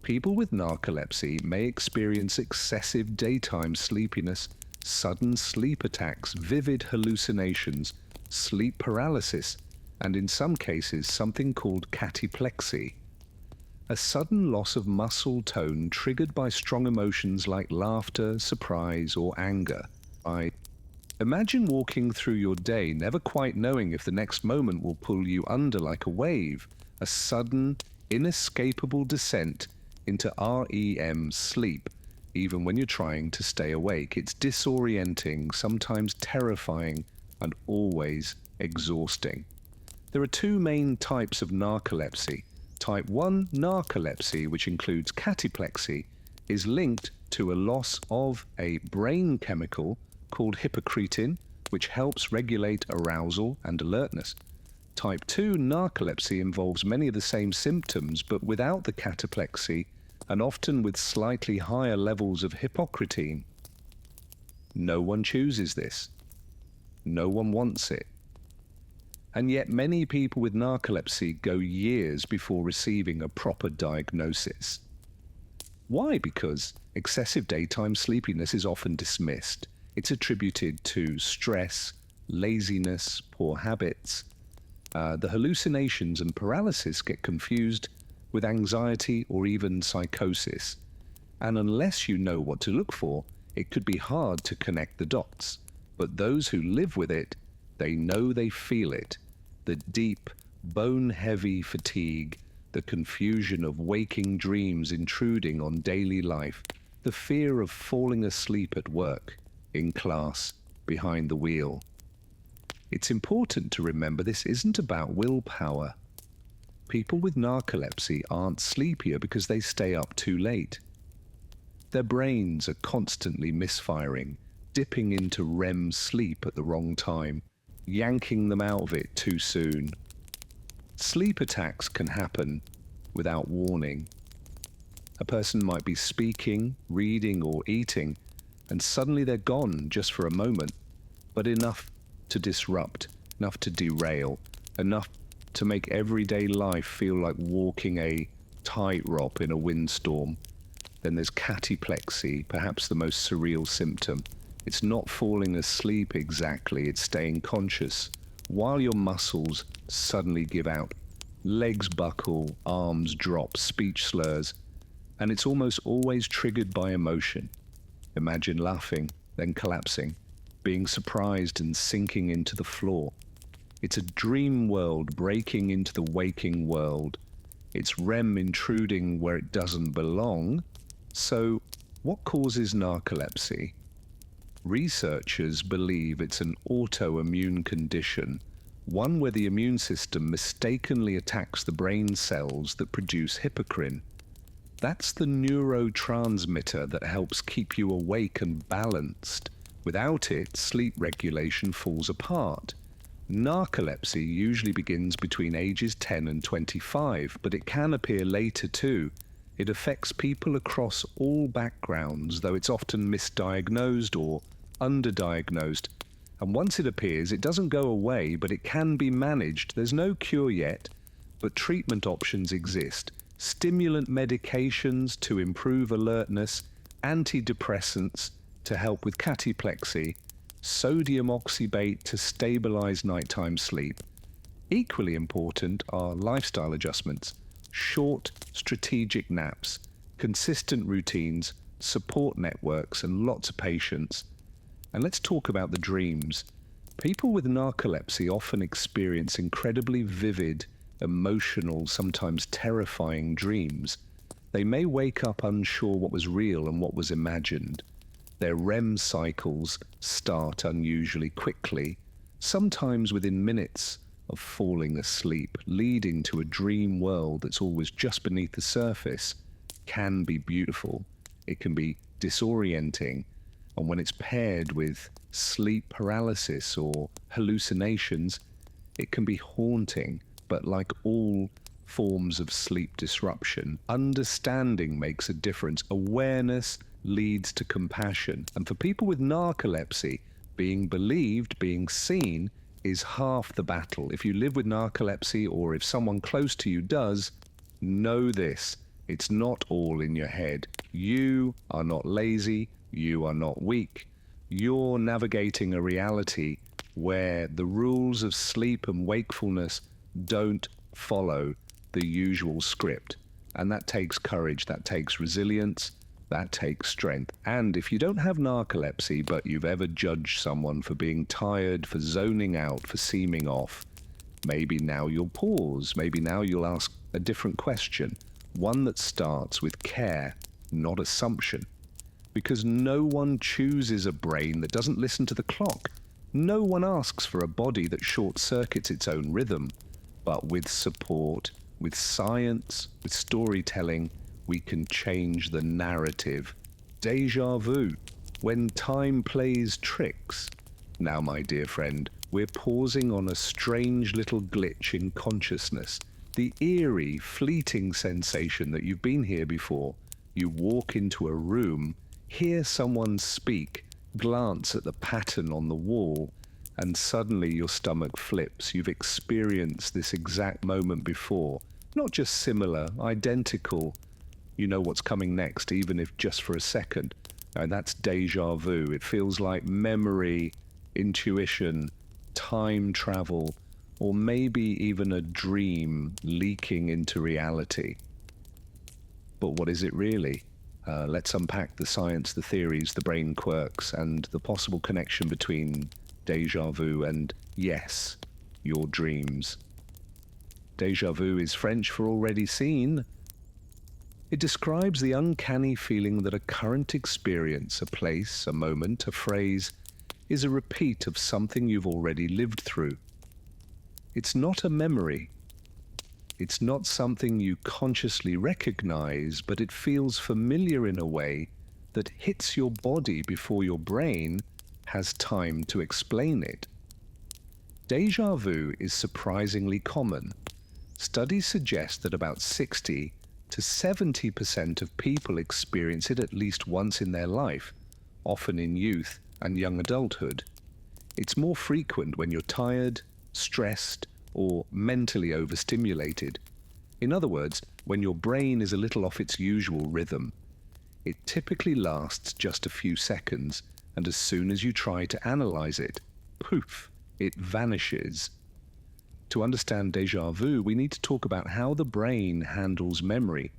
People with narcolepsy may experience excessive daytime sleepiness, sudden sleep attacks, vivid hallucinations, sleep paralysis, and in some cases something called cataplexy, a sudden loss of muscle tone triggered by strong emotions like laughter, surprise, or anger. Imagine walking through your day never quite knowing if the next moment will pull you under like a wave, a sudden, inescapable descent into REM sleep, even when you're trying to stay awake. It's disorienting, sometimes terrifying, and always exhausting. There are two main types of narcolepsy. Type 1 narcolepsy, which includes cataplexy, is linked to a loss of a brain chemical called hypocretin, which helps regulate arousal and alertness. Type 2 narcolepsy involves many of the same symptoms, but without the cataplexy, and often with slightly higher levels of hypocretin. No one chooses this. No one wants it. And yet many people with narcolepsy go years before receiving a proper diagnosis. Why? Because excessive daytime sleepiness is often dismissed. It's attributed to stress, laziness, poor habits. The hallucinations and paralysis get confused with anxiety or even psychosis. And unless you know what to look for, it could be hard to connect the dots. But those who live with it, they know they feel it. The deep, bone-heavy fatigue, the confusion of waking dreams intruding on daily life, the fear of falling asleep at work, in class, behind the wheel. It's important to remember this isn't about willpower. People with narcolepsy aren't sleepier because they stay up too late. Their brains are constantly misfiring, dipping into REM sleep at the wrong time, yanking them out of it too soon. Sleep attacks can happen without warning. A person might be speaking, reading, or eating, and suddenly they're gone just for a moment, but enough to disrupt, enough to derail, enough to make everyday life feel like walking a tightrope in a windstorm. Then there's cataplexy, perhaps the most surreal symptom. It's not falling asleep exactly, it's staying conscious, while your muscles suddenly give out. Legs buckle, arms drop, speech slurs, and it's almost always triggered by emotion. Imagine laughing, then collapsing, being surprised and sinking into the floor. It's a dream world breaking into the waking world. It's REM intruding where it doesn't belong. So, what causes narcolepsy? Researchers believe it's an autoimmune condition, one where the immune system mistakenly attacks the brain cells that produce hypocretin. That's the neurotransmitter that helps keep you awake and balanced. Without it, sleep regulation falls apart. Narcolepsy usually begins between ages 10 and 25, but it can appear later too. It affects people across all backgrounds, though it's often misdiagnosed or underdiagnosed. And once it appears, it doesn't go away, but it can be managed. There's no cure yet, but treatment options exist. Stimulant medications to improve alertness, antidepressants to help with cataplexy, sodium oxybate to stabilize nighttime sleep. Equally important are lifestyle adjustments, short, strategic naps, consistent routines, support networks, and lots of patience. And let's talk about the dreams. People with narcolepsy often experience incredibly vivid, emotional, sometimes terrifying dreams. They may wake up unsure what was real and what was imagined. Their REM cycles start unusually quickly, sometimes within minutes of falling asleep, leading to a dream world that's always just beneath the surface. Can be beautiful. It can be disorienting. And when it's paired with sleep paralysis or hallucinations, it can be haunting. But like all forms of sleep disruption, understanding makes a difference. Awareness leads to compassion. And for people with narcolepsy, being believed, being seen, is half the battle. If you live with narcolepsy, or if someone close to you does, know this: it's not all in your head. You are not lazy. You are not weak. You're navigating a reality where the rules of sleep and wakefulness don't follow the usual script. And that takes courage, that takes resilience, that takes strength. And if you don't have narcolepsy, but you've ever judged someone for being tired, for zoning out, for seeming off, maybe now you'll pause. Maybe now you'll ask a different question, one that starts with care, not assumption. Because no one chooses a brain that doesn't listen to the clock. No one asks for a body that short-circuits its own rhythm. But with support, with science, with storytelling, we can change the narrative. Déjà vu, when time plays tricks. Now, my dear friend, we're pausing on a strange little glitch in consciousness. The eerie, fleeting sensation that you've been here before. You walk into a room, hear someone speak, glance at the pattern on the wall, and suddenly your stomach flips. You've experienced this exact moment before. Not just similar, identical. You know what's coming next, even if just for a second. And that's déjà vu. It feels like memory, intuition, time travel, or maybe even a dream leaking into reality. But what is it really? Let's unpack the science, the theories, the brain quirks, and the possible connection between déjà vu and, yes, your dreams. Déjà vu is French for already seen. It describes the uncanny feeling that a current experience, a place, a moment, a phrase, is a repeat of something you've already lived through. It's not a memory. It's not something you consciously recognize, but it feels familiar in a way that hits your body before your brain has time to explain it. Déjà vu is surprisingly common. Studies suggest that about 60 to 70% of people experience it at least once in their life, often in youth and young adulthood. It's more frequent when you're tired, stressed, or mentally overstimulated. In other words, when your brain is a little off its usual rhythm. It typically lasts just a few seconds, and as soon as you try to analyze it, poof, it vanishes. To understand déjà vu, we need to talk about how the brain handles memory,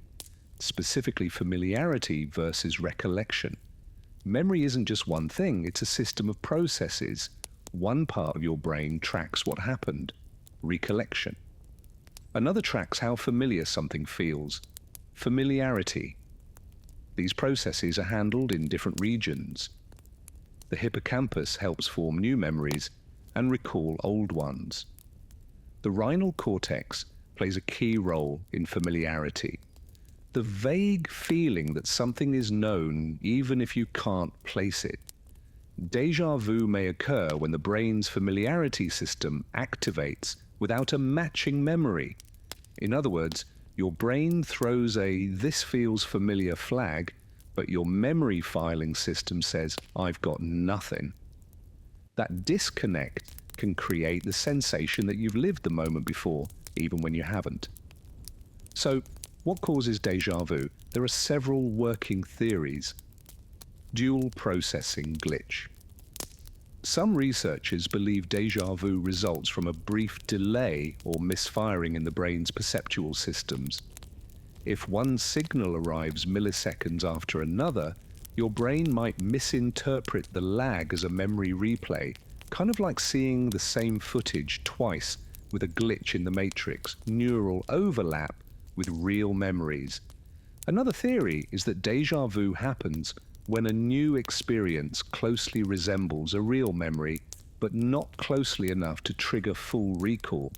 specifically familiarity versus recollection. Memory isn't just one thing, it's a system of processes. One part of your brain tracks what happened, recollection. Another tracks how familiar something feels, familiarity. These processes are handled in different regions. The hippocampus helps form new memories and recall old ones. The rhinal cortex plays a key role in familiarity. The vague feeling that something is known even if you can't place it. Déjà vu may occur when the brain's familiarity system activates without a matching memory. In other words, your brain throws a "this feels familiar" flag, but your memory filing system says, "I've got nothing." That disconnect can create the sensation that you've lived the moment before, even when you haven't. So, what causes déjà vu? There are several working theories. Dual processing glitch. Some researchers believe déjà vu results from a brief delay or misfiring in the brain's perceptual systems. If one signal arrives milliseconds after another, Your brain might misinterpret the lag as a memory replay, kind of like seeing the same footage twice with a glitch in the matrix, neural overlap with real memories. Another theory is that déjà vu happens when a new experience closely resembles a real memory, but not closely enough to trigger full recall.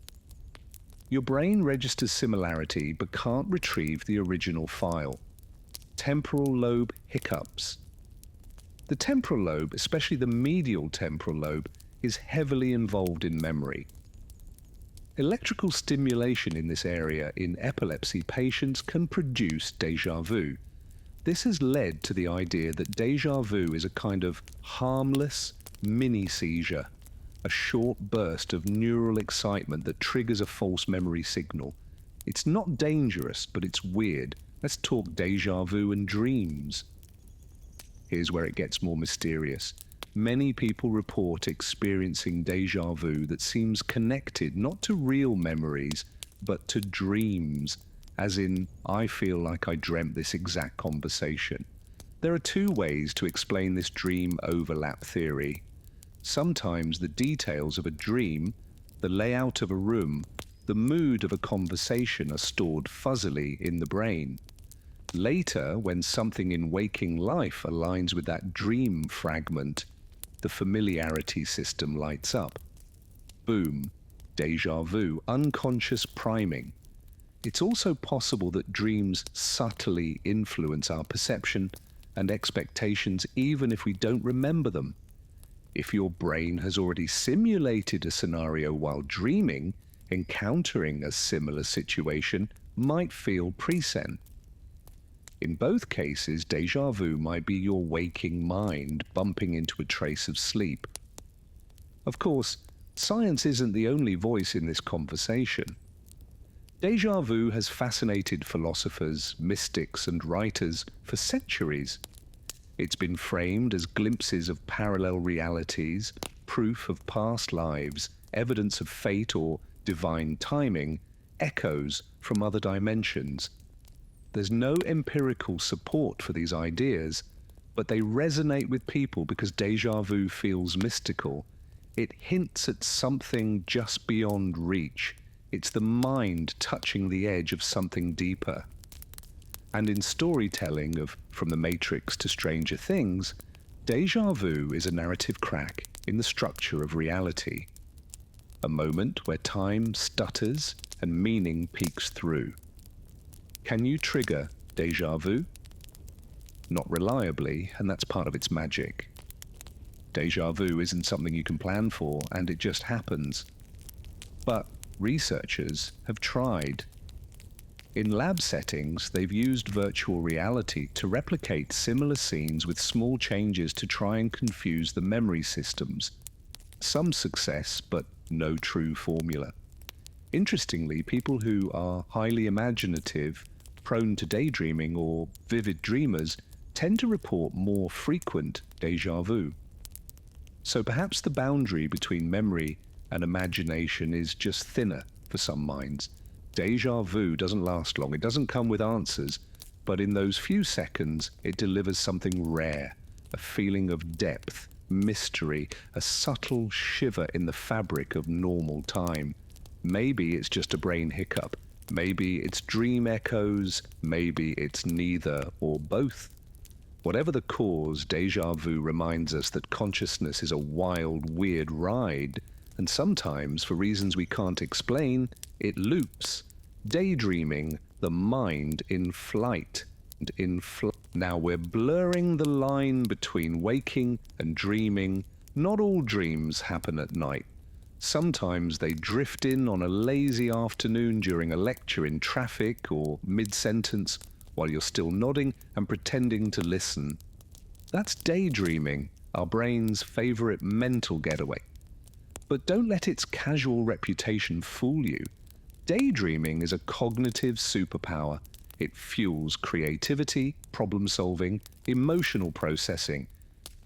Your brain registers similarity but can't retrieve the original file. Temporal lobe hiccups. The temporal lobe, especially the medial temporal lobe, is heavily involved in memory. Electrical stimulation in this area in epilepsy patients can produce déjà vu. This has led to the idea that déjà vu is a kind of harmless mini-seizure, a short burst of neural excitement that triggers a false memory signal. It's not dangerous, but it's weird. Let's talk déjà vu and dreams. Here's where it gets more mysterious. Many people report experiencing déjà vu that seems connected not to real memories, but to dreams, as in, I feel like I dreamt this exact conversation. There are two ways to explain this dream overlap theory. Sometimes the details of a dream, the layout of a room, the mood of a conversation are stored fuzzily in the brain. Later, when something in waking life aligns with that dream fragment, the familiarity system lights up. Boom, déjà vu, unconscious priming. It's also possible that dreams subtly influence our perception and expectations even if we don't remember them. If your brain has already simulated a scenario while dreaming, encountering a similar situation might feel present. In both cases, déjà vu might be your waking mind bumping into a trace of sleep. Of course, science isn't the only voice in this conversation. Déjà vu has fascinated philosophers, mystics, and writers for centuries. It's been framed as glimpses of parallel realities, proof of past lives, evidence of fate or divine timing, echoes from other dimensions. There's no empirical support for these ideas, but they resonate with people because déjà vu feels mystical. It hints at something just beyond reach. It's the mind touching the edge of something deeper. And in storytelling of From the Matrix to Stranger Things, déjà vu is a narrative crack in the structure of reality. A moment where time stutters and meaning peeks through. Can you trigger déjà vu? Not reliably, and that's part of its magic. Déjà vu isn't something you can plan for, and it just happens. But researchers have tried. In lab settings, they've used virtual reality to replicate similar scenes with small changes to try and confuse the memory systems. Some success, but no true formula. Interestingly, people who are highly imaginative, prone to daydreaming, or vivid dreamers tend to report more frequent déjà vu. So perhaps the boundary between memory and imagination is just thinner for some minds. Déjà vu doesn't last long. It doesn't come with answers, but in those few seconds, it delivers something rare, a feeling of depth, mystery, a subtle shiver in the fabric of normal time. Maybe it's just a brain hiccup. Maybe it's dream echoes. Maybe it's neither or both. Whatever the cause, déjà vu reminds us that consciousness is a wild, weird ride, and sometimes, for reasons we can't explain, it loops. Daydreaming, the mind in flight. Now we're blurring the line between waking and dreaming. Not all dreams happen at night. Sometimes they drift in on a lazy afternoon during a lecture in traffic or mid-sentence while you're still nodding and pretending to listen. That's daydreaming, our brain's favorite mental getaway. But don't let its casual reputation fool you. Daydreaming is a cognitive superpower. It fuels creativity, problem-solving, emotional processing,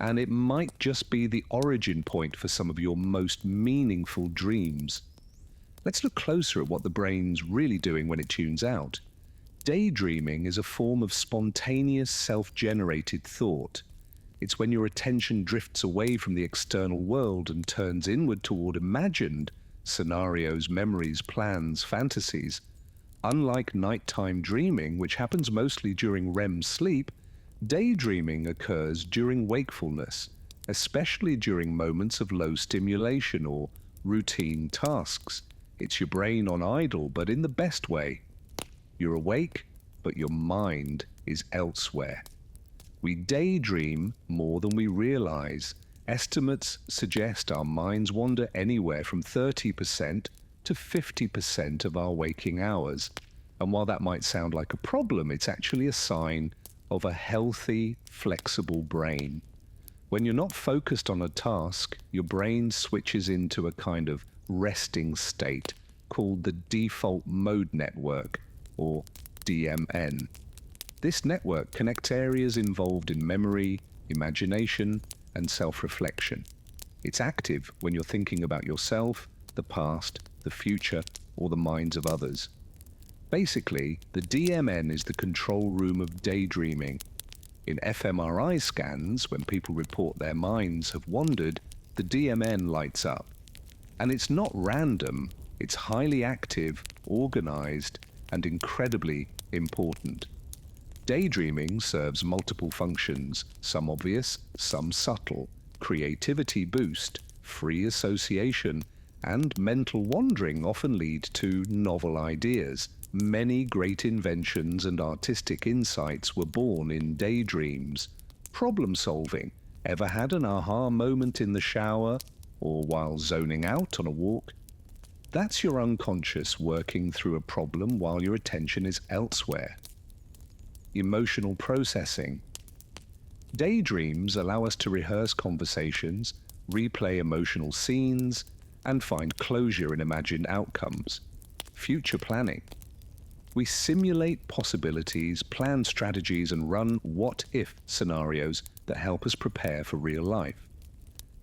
and it might just be the origin point for some of your most meaningful dreams. Let's look closer at what the brain's really doing when it tunes out. Daydreaming is a form of spontaneous, self-generated thought. It's when your attention drifts away from the external world and turns inward toward imagined scenarios, memories, plans, fantasies. Unlike nighttime dreaming, which happens mostly during REM sleep, daydreaming occurs during wakefulness, especially during moments of low stimulation or routine tasks. It's your brain on idle, but in the best way. You're awake, but your mind is elsewhere. We daydream more than we realize. Estimates suggest our minds wander anywhere from 30% to 50% of our waking hours. And while that might sound like a problem, it's actually a sign of a healthy, flexible brain. When you're not focused on a task, your brain switches into a kind of resting state called the default mode network, or DMN. This network connects areas involved in memory, imagination, and self-reflection. It's active when you're thinking about yourself, the past, the future, or the minds of others. Basically, the DMN is the control room of daydreaming. In fMRI scans, when people report their minds have wandered, the DMN lights up. And it's not random, it's highly active, organized, and incredibly important. Daydreaming serves multiple functions, some obvious, some subtle: creativity boost, free association, and mental wandering often lead to novel ideas. Many great inventions and artistic insights were born in daydreams. Problem solving. Ever had an aha moment in the shower or while zoning out on a walk? That's your unconscious working through a problem while your attention is elsewhere. Emotional processing. Daydreams allow us to rehearse conversations, replay emotional scenes, and find closure in imagined outcomes. Future planning. We simulate possibilities, plan strategies, and run what-if scenarios that help us prepare for real life.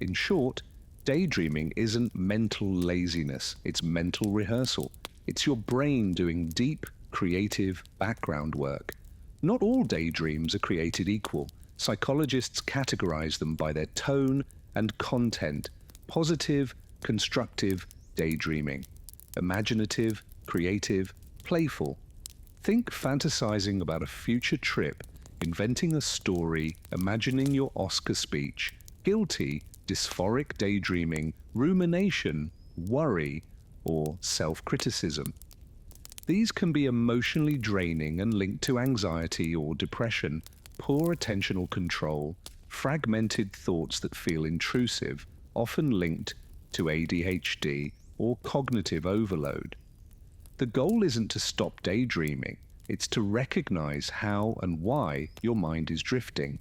In short, daydreaming isn't mental laziness, it's mental rehearsal. It's your brain doing deep, creative background work. Not all daydreams are created equal. Psychologists categorize them by their tone and content: positive, constructive daydreaming, imaginative, creative, playful. Think fantasizing about a future trip, inventing a story, imagining your Oscar speech. Guilty, dysphoric daydreaming, rumination, worry, or self-criticism. These can be emotionally draining and linked to anxiety or depression, poor attentional control, fragmented thoughts that feel intrusive, often linked to ADHD or cognitive overload. The goal isn't to stop daydreaming, it's to recognize how and why your mind is drifting.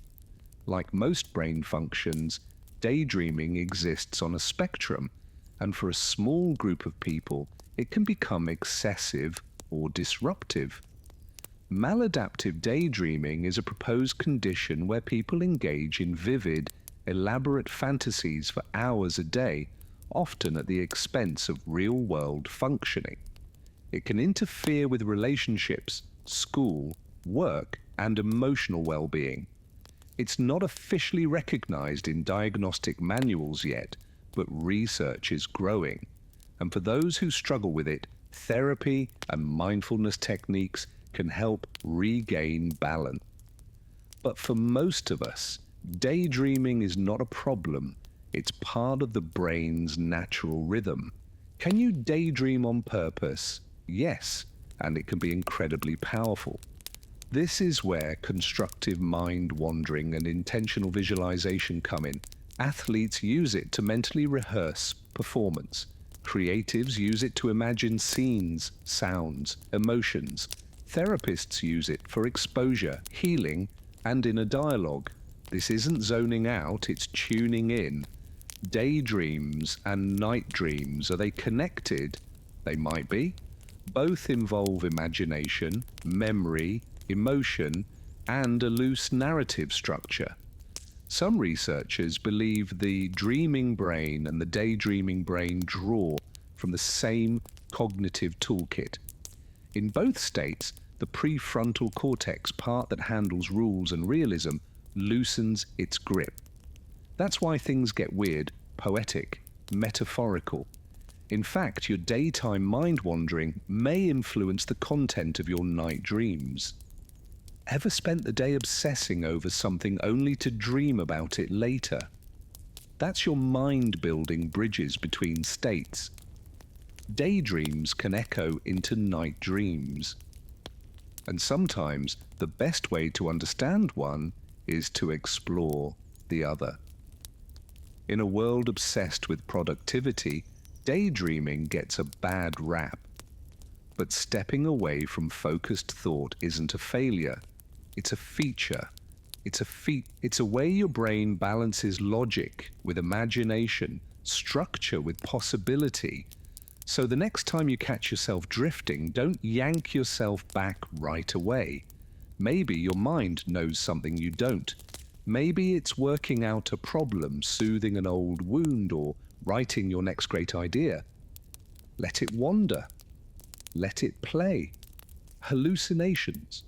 Like most brain functions, daydreaming exists on a spectrum, and for a small group of people, it can become excessive or disruptive. Maladaptive daydreaming is a proposed condition where people engage in vivid, elaborate fantasies for hours a day, often at the expense of real-world functioning. It can interfere with relationships, school, work, and emotional well-being. It's not officially recognized in diagnostic manuals yet, but research is growing. And for those who struggle with it, therapy and mindfulness techniques can help regain balance. But for most of us, daydreaming is not a problem. It's part of the brain's natural rhythm. Can you daydream on purpose? Yes, and it can be incredibly powerful. This is where constructive mind wandering and intentional visualization come in. Athletes use it to mentally rehearse performance. Creatives use it to imagine scenes, sounds, emotions. Therapists use it for exposure, healing, and inner dialogue. This isn't zoning out, it's tuning in. Daydreams and night dreams, are they connected? They might be. Both involve imagination, memory, emotion, and a loose narrative structure. Some researchers believe the dreaming brain and the daydreaming brain draw from the same cognitive toolkit. In both states, The prefrontal cortex, part that handles rules and realism, loosens its grip. That's why things get weird, poetic, metaphorical. In fact, your daytime mind-wandering may influence the content of your night dreams. Ever spent the day obsessing over something only to dream about it later? That's your mind building bridges between states. Daydreams can echo into night dreams. And sometimes the best way to understand one is to explore the other. In a world obsessed with productivity, daydreaming gets a bad rap. But stepping away from focused thought isn't a failure. It's a feature. It's a way your brain balances logic with imagination, structure with possibility. So the next time you catch yourself drifting, don't yank yourself back right away. Maybe your mind knows something you don't. Maybe it's working out a problem, soothing an old wound, or writing your next great idea. Let it wander. Let it play. Hallucinations.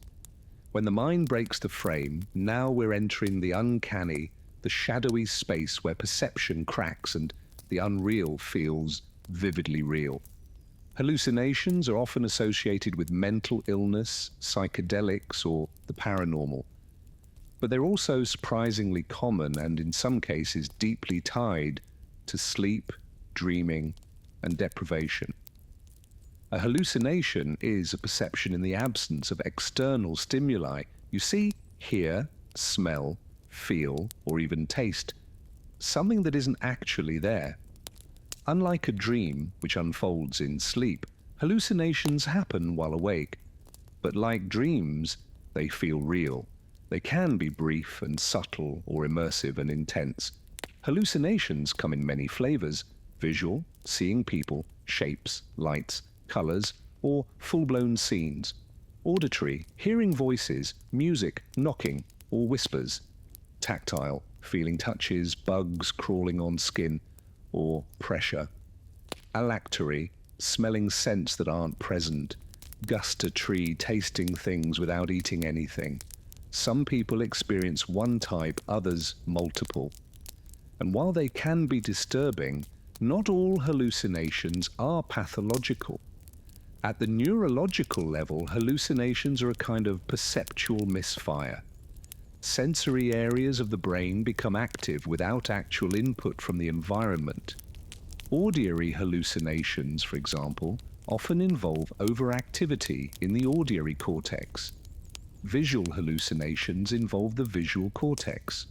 When the mind breaks the frame, now we're entering the uncanny, the shadowy space where perception cracks and the unreal feels vividly real. Hallucinations are often associated with mental illness, psychedelics, or the paranormal. But they're also surprisingly common and in some cases deeply tied to sleep, dreaming, and deprivation. A hallucination is a perception in the absence of external stimuli. You see, hear, smell, feel, or even taste something that isn't actually there. Unlike a dream, which unfolds in sleep, hallucinations happen while awake. But like dreams, they feel real. They can be brief and subtle or immersive and intense. Hallucinations come in many flavors: visual, seeing people, shapes, lights, colors, or full-blown scenes. Auditory, hearing voices, music, knocking, or whispers. Tactile, feeling touches, bugs crawling on skin, or pressure. Alactory, smelling scents that aren't present. Gustatory, tasting things without eating anything. Some people experience one type, others multiple. And while they can be disturbing, not all hallucinations are pathological. At the neurological level, hallucinations are a kind of perceptual misfire. Sensory areas of the brain become active without actual input from the environment. Auditory hallucinations, for example, often involve overactivity in the auditory cortex. Visual hallucinations involve the visual cortex.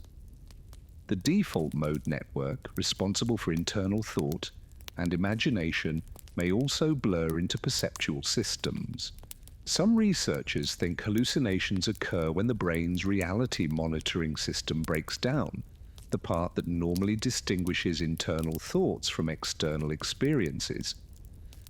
The default mode network, responsible for internal thought and imagination, may also blur into perceptual systems. Some researchers think hallucinations occur when the brain's reality monitoring system breaks down, the part that normally distinguishes internal thoughts from external experiences.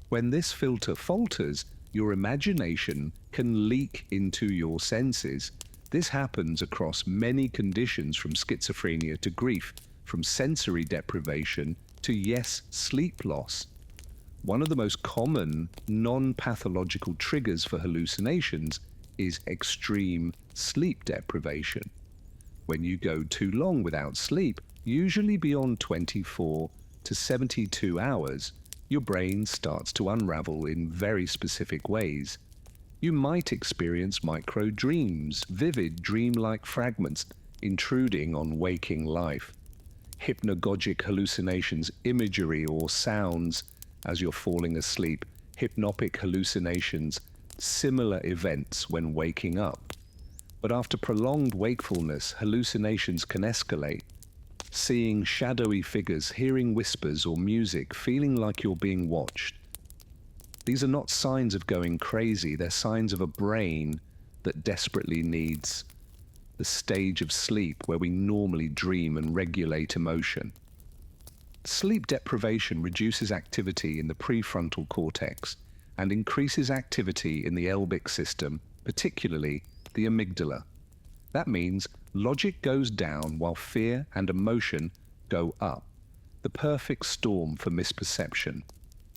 When this filter falters, your imagination can leak into your senses. This happens across many conditions, from schizophrenia to grief, from sensory deprivation to, yes, sleep loss. One of the most common non-pathological triggers for hallucinations is extreme sleep deprivation. When you go too long without sleep, usually beyond 24 to 72 hours, your brain starts to unravel in very specific ways. You might experience micro-dreams, vivid dreamlike fragments intruding on waking life. Hypnagogic hallucinations, imagery or sounds as you're falling asleep. Hypnopic hallucinations, similar events when waking up. But after prolonged wakefulness, hallucinations can escalate. Seeing shadowy figures, hearing whispers or music, feeling like you're being watched. These are not signs of going crazy, they're signs of a brain that desperately needs the stage of sleep where we normally dream and regulate emotion. Sleep deprivation reduces activity in the prefrontal cortex and increases activity in the limbic system, particularly the amygdala. That means logic goes down while fear and emotion go up. The perfect storm for misperception.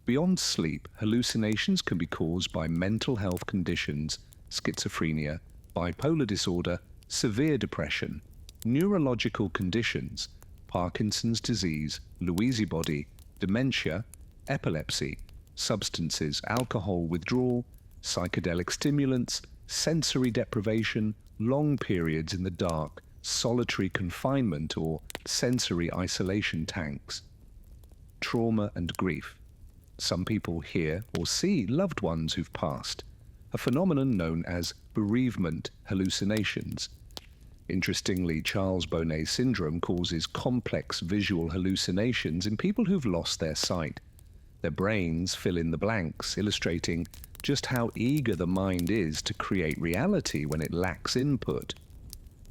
Beyond sleep, hallucinations can be caused by mental health conditions schizophrenia, bipolar disorder, severe depression, neurological conditions, Parkinson's disease, Lewy body, dementia, epilepsy, substances, alcohol withdrawal, psychedelic stimulants, sensory deprivation, long periods in the dark, solitary confinement or sensory isolation tanks, trauma and grief. Some people hear or see loved ones who've passed, a phenomenon known as bereavement hallucinations. Interestingly, Charles Bonnet syndrome causes complex visual hallucinations in people who've lost their sight. Their brains fill in the blanks, illustrating just how eager the mind is to create reality when it lacks input.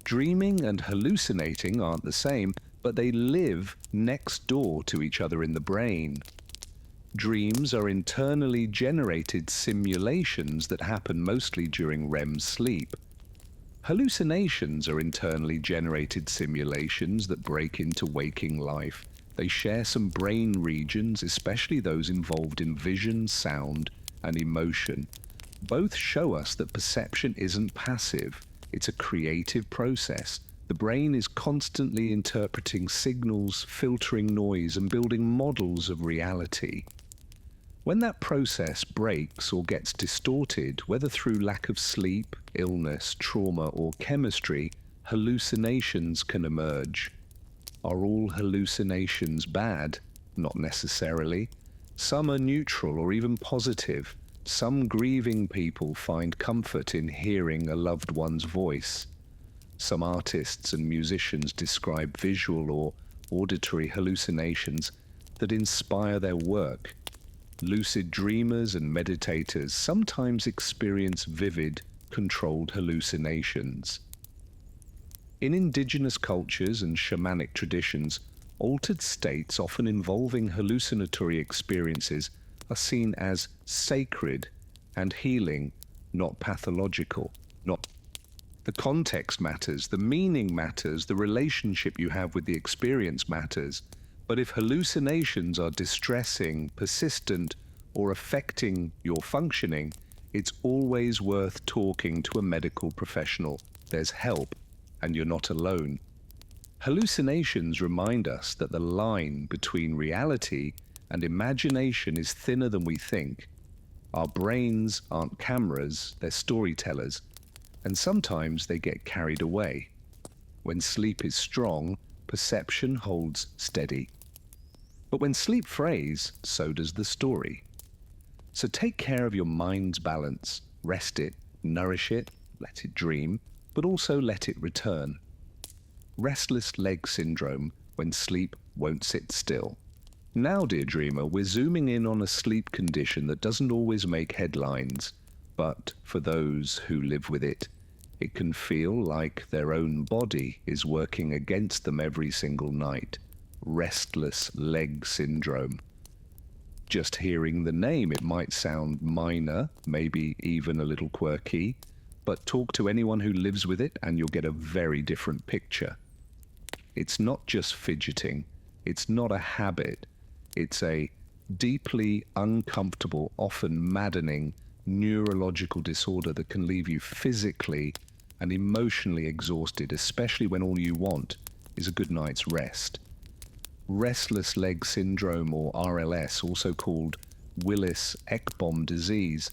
Dreaming and hallucinating aren't the same, but they live next door to each other in the brain. Dreams are internally generated simulations that happen mostly during REM sleep. Hallucinations are internally generated simulations that break into waking life. They share some brain regions, especially those involved in vision, sound, and emotion. Both show us that perception isn't passive, it's a creative process. The brain is constantly interpreting signals, filtering noise, and building models of reality. When that process breaks or gets distorted, whether through lack of sleep, illness, trauma, or chemistry, hallucinations can emerge. Are all hallucinations bad? Not necessarily. Some are neutral or even positive. Some grieving people find comfort in hearing a loved one's voice. Some artists and musicians describe visual or auditory hallucinations that inspire their work. Lucid dreamers and meditators sometimes experience vivid, controlled hallucinations. In indigenous cultures and shamanic traditions, altered states often involving hallucinatory experiences are seen as sacred and healing, not pathological. The context matters, the meaning matters, the relationship you have with the experience matters. But if hallucinations are distressing, persistent, or affecting your functioning, it's always worth talking to a medical professional. There's help, and you're not alone. Hallucinations remind us that the line between reality and imagination is thinner than we think. Our brains aren't cameras, they're storytellers, and sometimes they get carried away. When sleep is strong, perception holds steady. But when sleep frays, so does the story. So take care of your mind's balance, rest it, nourish it, let it dream, but also let it return. Restless leg syndrome, when sleep won't sit still. Now, dear dreamer, we're zooming in on a sleep condition that doesn't always make headlines, but for those who live with it, it can feel like their own body is working against them every single night. Restless leg syndrome. Just hearing the name, it might sound minor, maybe even a little quirky, but talk to anyone who lives with it and you'll get a very different picture. It's not just fidgeting, it's not a habit, it's a deeply uncomfortable, often maddening neurological disorder that can leave you physically and emotionally exhausted, especially when all you want is a good night's rest. Restless leg syndrome, or RLS, also called Willis-Ekbom disease,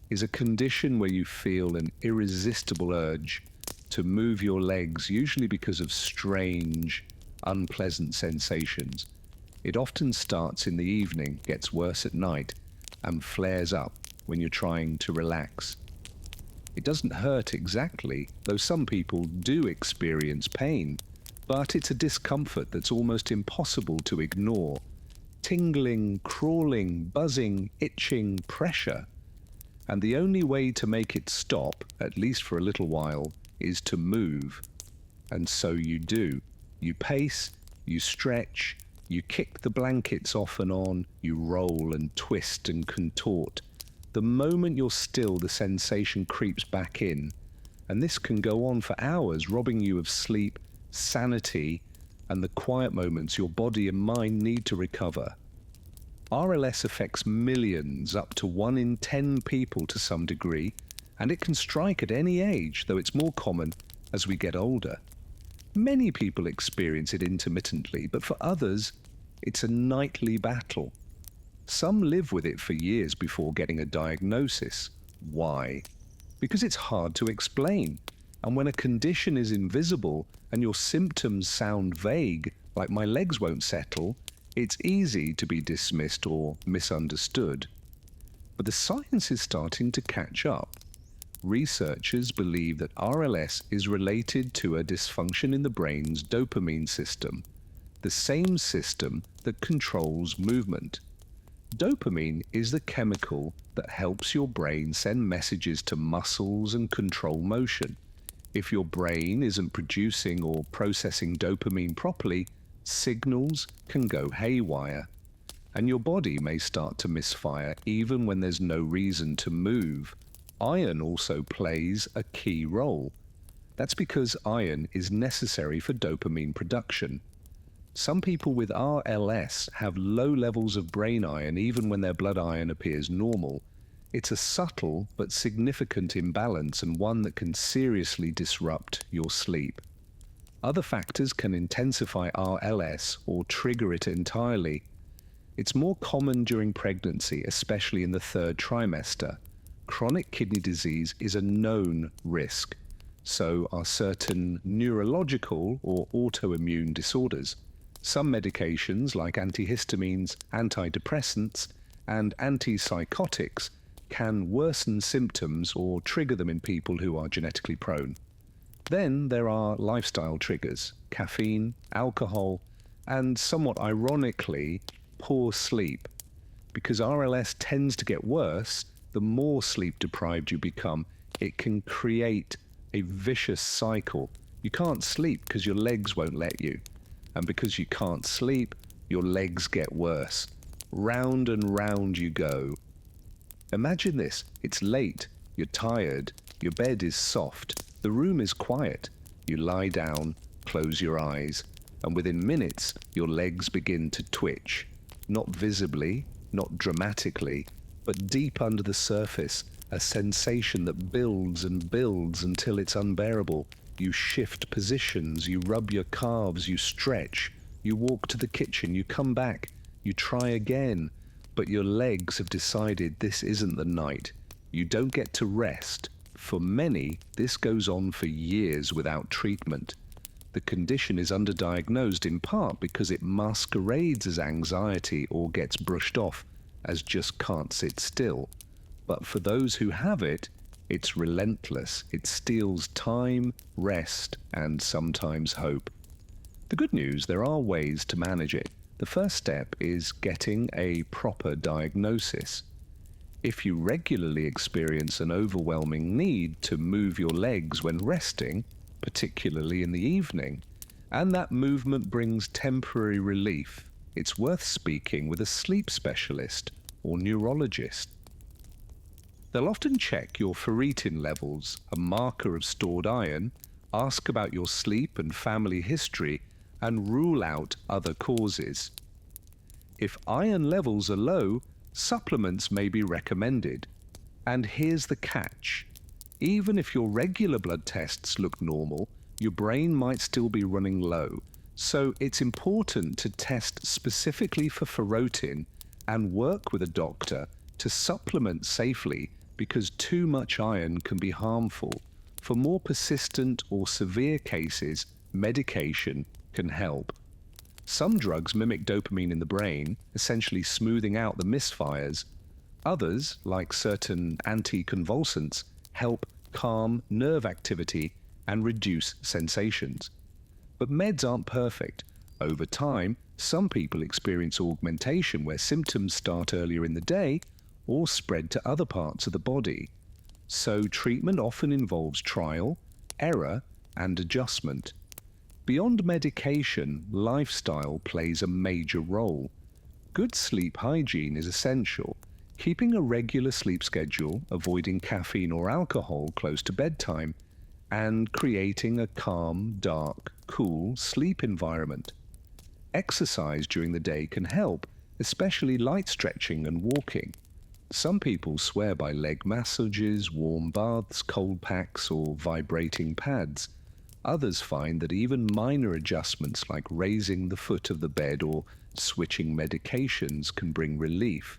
is a condition where you feel an irresistible urge to move your legs, usually because of strange, unpleasant sensations. It often starts in the evening, gets worse at night, and flares up when you're trying to relax. It doesn't hurt exactly, though some people do experience pain. But it's a discomfort that's almost impossible to ignore. Tingling, crawling, buzzing, itching, pressure. And the only way to make it stop, at least for a little while, is to move. And so you do. You pace, you stretch, you kick the blankets off and on, you roll and twist and contort. The moment you're still, the sensation creeps back in. And this can go on for hours, robbing you of sleep, sanity, and the quiet moments your body and mind need to recover. RLS affects millions, up to 1 in 10 people to some degree, and it can strike at any age, though it's more common as we get older. Many people experience it intermittently, but for others, it's a nightly battle. Some live with it for years before getting a diagnosis. Why? Because it's hard to explain. And when a condition is invisible and your symptoms sound vague, like my legs won't settle, it's easy to be dismissed or misunderstood. But the science is starting to catch up. Researchers believe that RLS is related to a dysfunction in the brain's dopamine system, the same system that controls movement. Dopamine is the chemical that helps your brain send messages to muscles and control motion. If your brain isn't producing or processing dopamine properly, signals can go haywire, and your body may start to misfire even when there's no reason to move. Iron also plays a key role. That's because iron is necessary for dopamine production. Some people with RLS have low levels of brain iron even when their blood iron appears normal. It's a subtle but significant imbalance, and one that can seriously disrupt your sleep. Other factors can intensify RLS or trigger it entirely. It's more common during pregnancy, especially in the third trimester. Chronic kidney disease is a known risk. So are certain neurological or autoimmune disorders. Some medications like antihistamines, antidepressants, and antipsychotics can worsen symptoms or trigger them in people who are genetically prone. Then there are lifestyle triggers: caffeine, alcohol, and somewhat ironically, poor sleep. Because RLS tends to get worse, the more sleep deprived you become, it can create a vicious cycle. You can't sleep because your legs won't let you. And because you can't sleep, your legs get worse. Round and round you go. Imagine this: it's late, you're tired, your bed is soft, the room is quiet. You lie down, close your eyes, and within minutes, your legs begin to twitch. Not visibly, not dramatically, but deep under the surface, a sensation that builds and builds until it's unbearable. You shift positions, you rub your calves, you stretch, you walk to the kitchen, you come back, you try again, but your legs have decided this isn't the night. You don't get to rest. For many, this goes on for years without treatment. The condition is underdiagnosed in part because it masquerades as anxiety or gets brushed off as just can't sit still. But for those who have it, it's relentless. It steals time, rest, and sometimes hope. The good news: there are ways to manage it. The first step is getting a proper diagnosis. If you regularly experience an overwhelming need to move your legs when resting, particularly in the evening, and that movement brings temporary relief, it's worth speaking with a sleep specialist or neurologist. They'll often check your ferritin levels, a marker of stored iron, ask about your sleep and family history, and rule out other causes. If iron levels are low, supplements may be recommended. And here's the catch: even if your regular blood tests look normal, your brain might still be running low. So it's important to test specifically for ferritin and work with a doctor to supplement safely, because too much iron can be harmful. For more persistent or severe cases, medication can help. Some drugs mimic dopamine in the brain, essentially smoothing out the misfires. Others, like certain anticonvulsants, help calm nerve activity and reduce sensations. But meds aren't perfect. Over time, some people experience augmentation where symptoms start earlier in the day or spread to other parts of the body. So treatment often involves trial, error, and adjustment. Beyond medication, lifestyle plays a major role. Good sleep hygiene is essential. Keeping a regular sleep schedule, avoiding caffeine or alcohol close to bedtime, and creating a calm, dark, cool sleep environment. Exercise during the day can help, especially light stretching and walking. Some people swear by leg massages, warm baths, cold packs, or vibrating pads. Others find that even minor adjustments like raising the foot of the bed or switching medications can bring relief.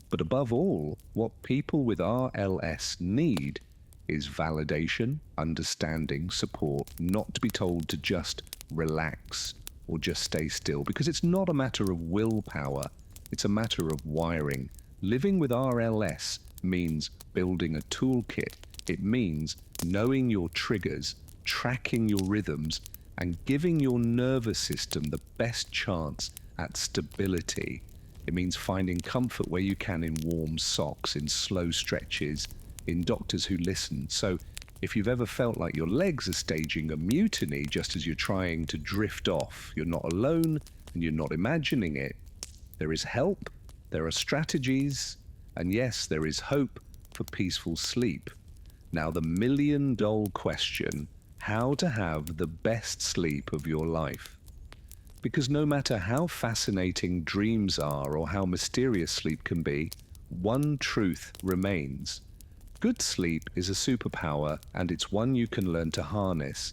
But above all, what people with RLS need is validation, understanding, support, not to be told to just relax or just stay still, because it's not a matter of willpower, it's a matter of wiring. Living with RLS means building a toolkit. It means knowing your triggers, tracking your rhythms, and giving your nervous system the best chance at stability. It means finding comfort where you can in warm socks, in slow stretches, in doctors who listen. So if you've ever felt like your legs are staging a mutiny just as you're trying to drift off, you're not alone and you're not imagining it. There is help, there are strategies, and yes, there is hope for peaceful sleep. Now the million-dollar question, how to have the best sleep of your life. Because no matter how fascinating dreams are or how mysterious sleep can be, one truth remains. Good sleep is a superpower, and it's one you can learn to harness.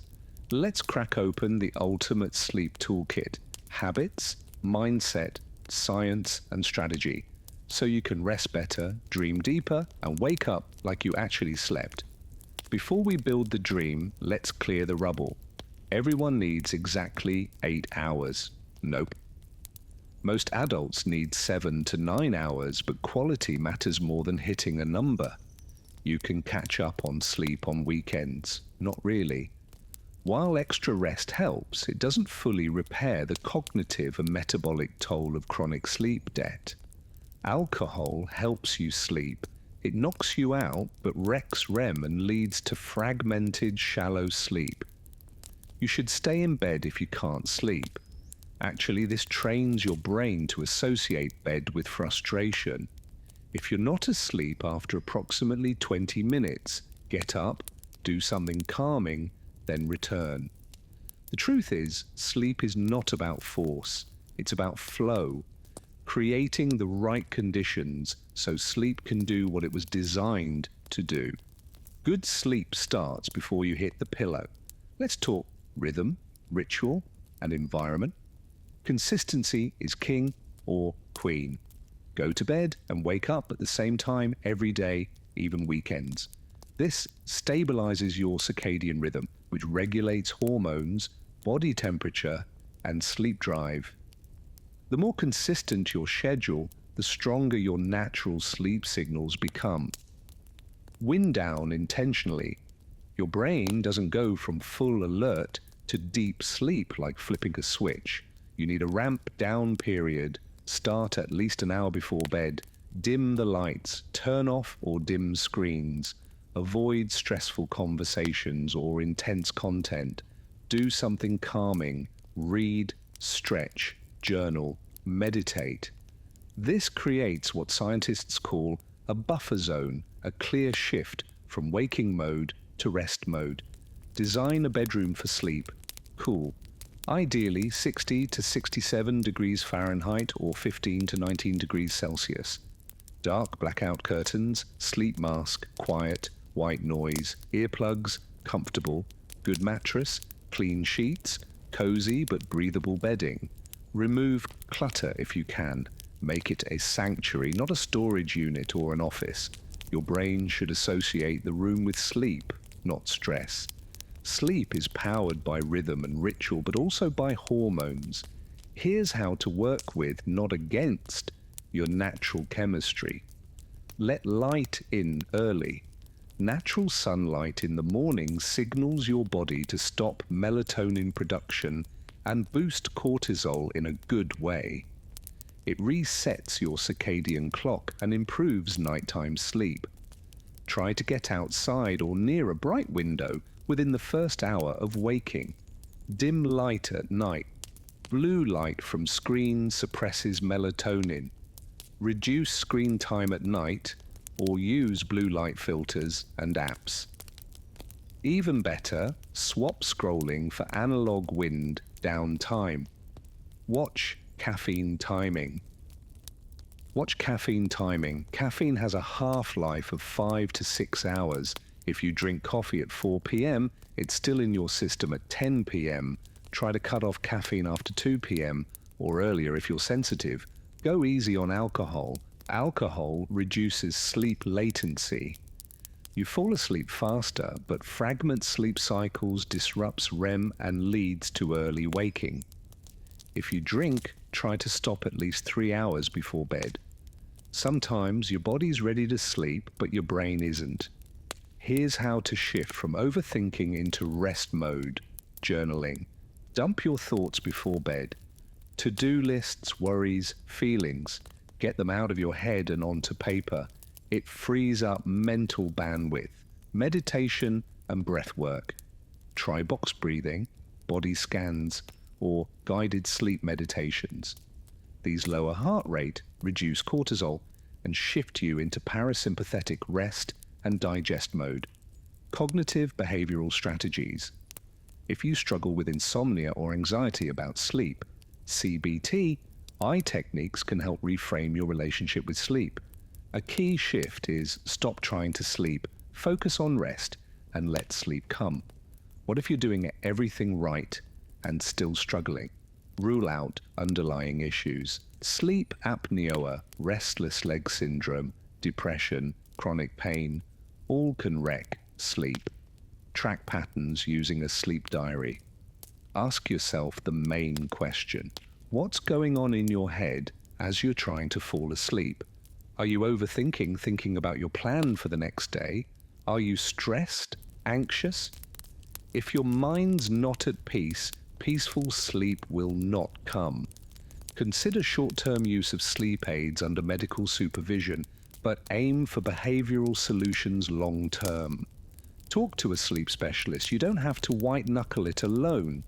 Let's crack open the ultimate sleep toolkit: habits, mindset, science, and strategy, so you can rest better, dream deeper, and wake up like you actually slept. Before we build the dream, let's clear the rubble. Everyone needs exactly 8 hours. Nope. Most adults need 7 to 9 hours, but quality matters more than hitting a number. You can catch up on sleep on weekends. Not really. While extra rest helps, it doesn't fully repair the cognitive and metabolic toll of chronic sleep debt. Alcohol helps you sleep. It knocks you out, but wrecks REM and leads to fragmented, shallow sleep. You should stay in bed if you can't sleep. Actually, this trains your brain to associate bed with frustration. If you're not asleep after approximately 20 minutes, get up, do something calming, then return. The truth is, sleep is not about force, it's about flow. Creating the right conditions so sleep can do what it was designed to do. Good sleep starts before you hit the pillow. Let's talk rhythm, ritual, and environment. Consistency is king or queen. Go to bed and wake up at the same time every day, even weekends. This stabilizes your circadian rhythm, which regulates hormones, body temperature, and sleep drive. The more consistent your schedule, the stronger your natural sleep signals become. Wind down intentionally. Your brain doesn't go from full alert to deep sleep like flipping a switch. You need a ramp down period. Start at least an hour before bed. Dim the lights. Turn off or dim screens. Avoid stressful conversations or intense content. Do something calming. Read, stretch, journal, meditate. This creates what scientists call a buffer zone, a clear shift from waking mode to rest mode. Design a bedroom for sleep. Cool. Ideally 60 to 67 degrees Fahrenheit or 15 to 19 degrees Celsius. Dark blackout curtains, sleep mask, quiet, white noise, earplugs, comfortable, good mattress, clean sheets, cozy but breathable bedding. Remove clutter if you can. Make it a sanctuary, not a storage unit or an office. Your brain should associate the room with sleep, not stress. Sleep is powered by rhythm and ritual, but also by hormones. Here's how to work with, not against, your natural chemistry. Let light in early. Natural sunlight in the morning signals your body to stop melatonin production and boost cortisol in a good way. It resets your circadian clock and improves nighttime sleep. Try to get outside or near a bright window within the first hour of waking. Dim light at night. Blue light from screens suppresses melatonin. Reduce screen time at night or use blue light filters and apps. Even better, swap scrolling for analog wind down time. Watch caffeine timing. Watch caffeine timing. Caffeine has a half-life of 5 to 6 hours. If you drink coffee at 4 p.m., it's still in your system at 10 p.m. Try to cut off caffeine after 2 p.m. or earlier if you're sensitive. Go easy on alcohol. Alcohol reduces sleep latency. You fall asleep faster, but fragment sleep cycles disrupts REM and leads to early waking. If you drink, try to stop at least 3 hours before bed. Sometimes your body's ready to sleep, but your brain isn't. Here's how to shift from overthinking into rest mode. Journaling. Dump your thoughts before bed. To-do lists, worries, feelings. Get them out of your head and onto paper. It frees up mental bandwidth. Meditation and breath work. Try box breathing, body scans, or guided sleep meditations. These lower heart rate, reduce cortisol, and shift you into parasympathetic rest and digest mode. Cognitive behavioral strategies. If you struggle with insomnia or anxiety about sleep, CBT, eye techniques can help reframe your relationship with sleep. A key shift is stop trying to sleep, focus on rest, and let sleep come. What if you're doing everything right and still struggling? Rule out underlying issues. Sleep apnea, restless leg syndrome, depression, chronic pain, all can wreck sleep. Track patterns using a sleep diary. Ask yourself the main question. What's going on in your head as you're trying to fall asleep? Are you overthinking, thinking about your plan for the next day? Are you stressed, anxious? If your mind's not at peace, peaceful sleep will not come. Consider short-term use of sleep aids under medical supervision, but aim for behavioral solutions long-term. Talk to a sleep specialist. You don't have to white-knuckle it alone.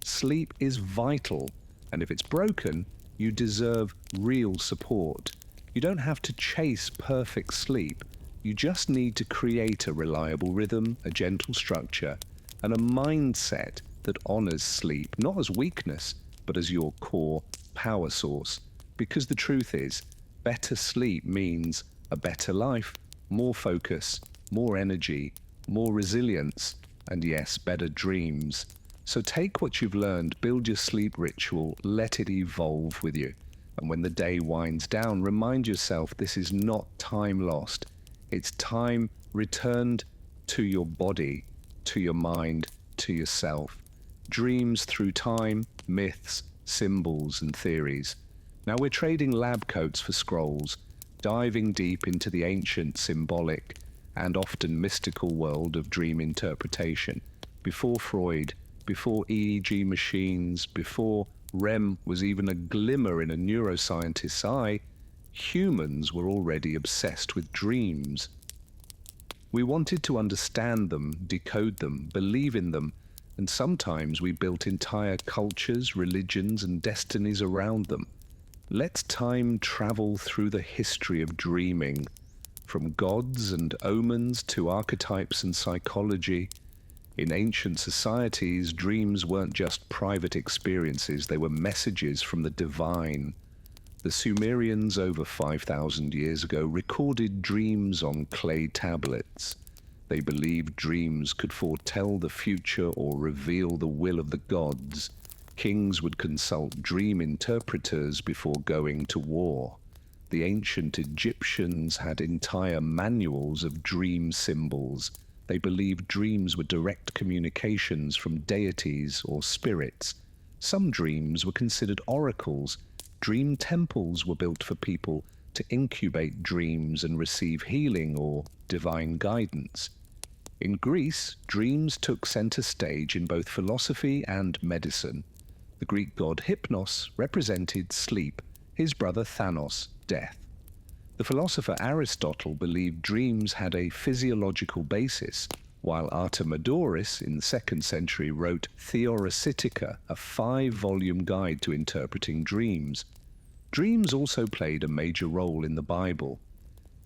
Sleep is vital, and if it's broken, you deserve real support. You don't have to chase perfect sleep. You just need to create a reliable rhythm, a gentle structure, and a mindset that honors sleep, not as weakness, but as your core power source. Because the truth is, better sleep means a better life, more focus, more energy, more resilience, and yes, better dreams. So take what you've learned, build your sleep ritual, let it evolve with you. And when the day winds down, remind yourself this is not time lost. It's time returned to your body, to your mind, to yourself. Dreams through time, myths, symbols, and theories. Now we're trading lab coats for scrolls, diving deep into the ancient, symbolic, and often mystical world of dream interpretation. Before Freud, before EEG machines, before REM was even a glimmer in a neuroscientist's eye, humans were already obsessed with dreams. We wanted to understand them, decode them, believe in them, and sometimes we built entire cultures, religions, and destinies around them. Let's time travel through the history of dreaming, from gods and omens to archetypes and psychology. In ancient societies, dreams weren't just private experiences, they were messages from the divine. The Sumerians over 5,000 years ago recorded dreams on clay tablets. They believed dreams could foretell the future or reveal the will of the gods. Kings would consult dream interpreters before going to war. The ancient Egyptians had entire manuals of dream symbols. They believed dreams were direct communications from deities or spirits. Some dreams were considered oracles. Dream temples were built for people to incubate dreams and receive healing or divine guidance. In Greece, dreams took center stage in both philosophy and medicine. The Greek god Hypnos represented sleep, his brother Thanos, death. The philosopher Aristotle believed dreams had a physiological basis, while Artemidorus in the 2nd century wrote Theorasitica, a 5-volume guide to interpreting dreams. Dreams also played a major role in the Bible.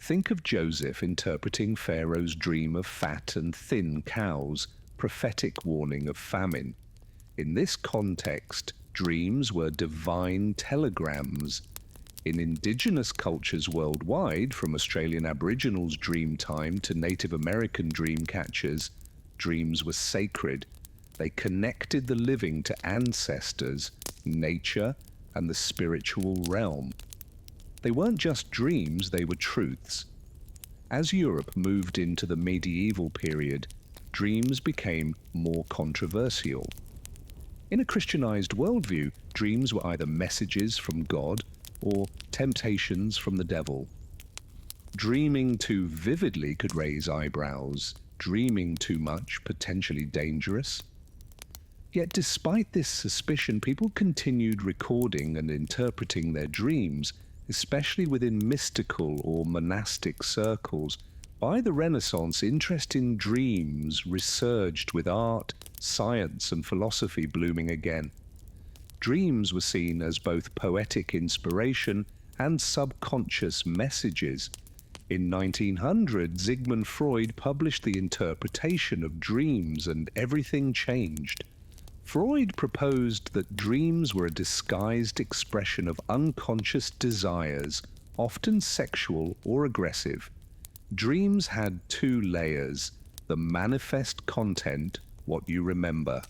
Think of Joseph interpreting Pharaoh's dream of fat and thin cows, prophetic warning of famine. In this context, dreams were divine telegrams. In indigenous cultures worldwide, from Australian Aboriginals' dream time to Native American dream catchers, dreams were sacred. They connected the living to ancestors, nature, and the spiritual realm. They weren't just dreams, they were truths. As Europe moved into the medieval period, dreams became more controversial. In a Christianized worldview, dreams were either messages from God or temptations from the devil. Dreaming too vividly could raise eyebrows, dreaming too much potentially dangerous. Yet despite this suspicion, people continued recording and interpreting their dreams, especially within mystical or monastic circles. By the Renaissance, interest in dreams resurged with art, science, and philosophy blooming again. Dreams were seen as both poetic inspiration and subconscious messages. In 1900, Sigmund Freud published The Interpretation of Dreams, and everything changed. Freud proposed that dreams were a disguised expression of unconscious desires, often sexual or aggressive. Dreams had two layers: the manifest content, what you remember,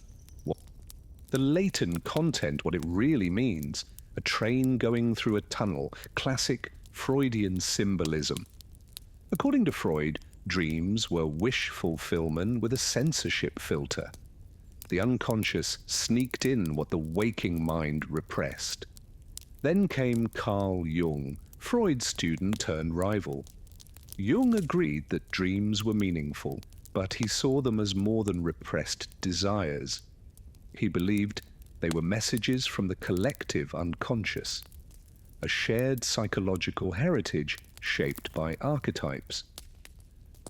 the latent content, what it really means, a train going through a tunnel, classic Freudian symbolism. According to Freud, dreams were wish fulfillment with a censorship filter. The unconscious sneaked in what the waking mind repressed. Then came Carl Jung, Freud's student turned rival. Jung agreed that dreams were meaningful, but he saw them as more than repressed desires. He believed they were messages from the collective unconscious, a shared psychological heritage shaped by archetypes.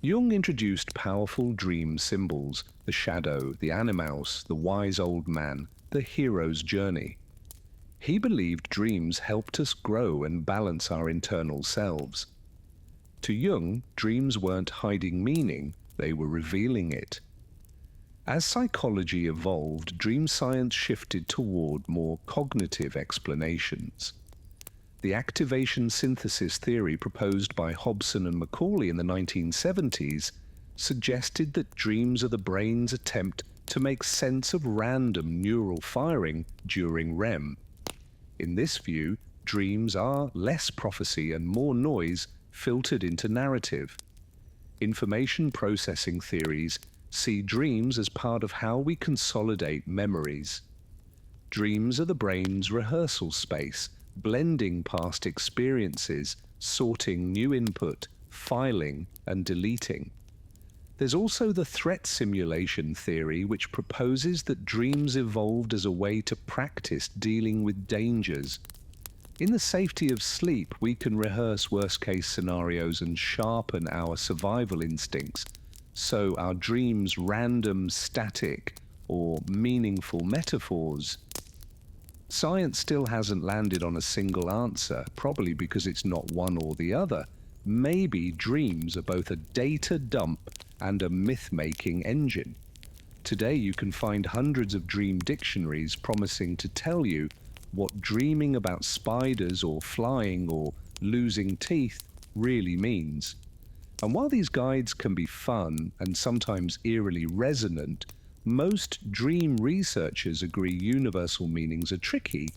Jung introduced powerful dream symbols: the shadow, the animus, the wise old man, the hero's journey. He believed dreams helped us grow and balance our internal selves. To Jung, dreams weren't hiding meaning, they were revealing it. As psychology evolved, dream science shifted toward more cognitive explanations. The activation synthesis theory proposed by Hobson and Macaulay in the 1970s suggested that dreams are the brain's attempt to make sense of random neural firing during REM. In this view, dreams are less prophecy and more noise filtered into narrative. Information processing theories see dreams as part of how we consolidate memories. Dreams are the brain's rehearsal space, blending past experiences, sorting new input, filing, and deleting. There's also the threat simulation theory, which proposes that dreams evolved as a way to practice dealing with dangers. In the safety of sleep, we can rehearse worst-case scenarios and sharpen our survival instincts, so our dreams random, static, or meaningful metaphors. Science still hasn't landed on a single answer, probably because it's not one or the other. Maybe dreams are both a data dump and a myth-making engine. Today you can find hundreds of dream dictionaries promising to tell you what dreaming about spiders or flying or losing teeth really means. And while these guides can be fun and sometimes eerily resonant, most dream researchers agree universal meanings are tricky.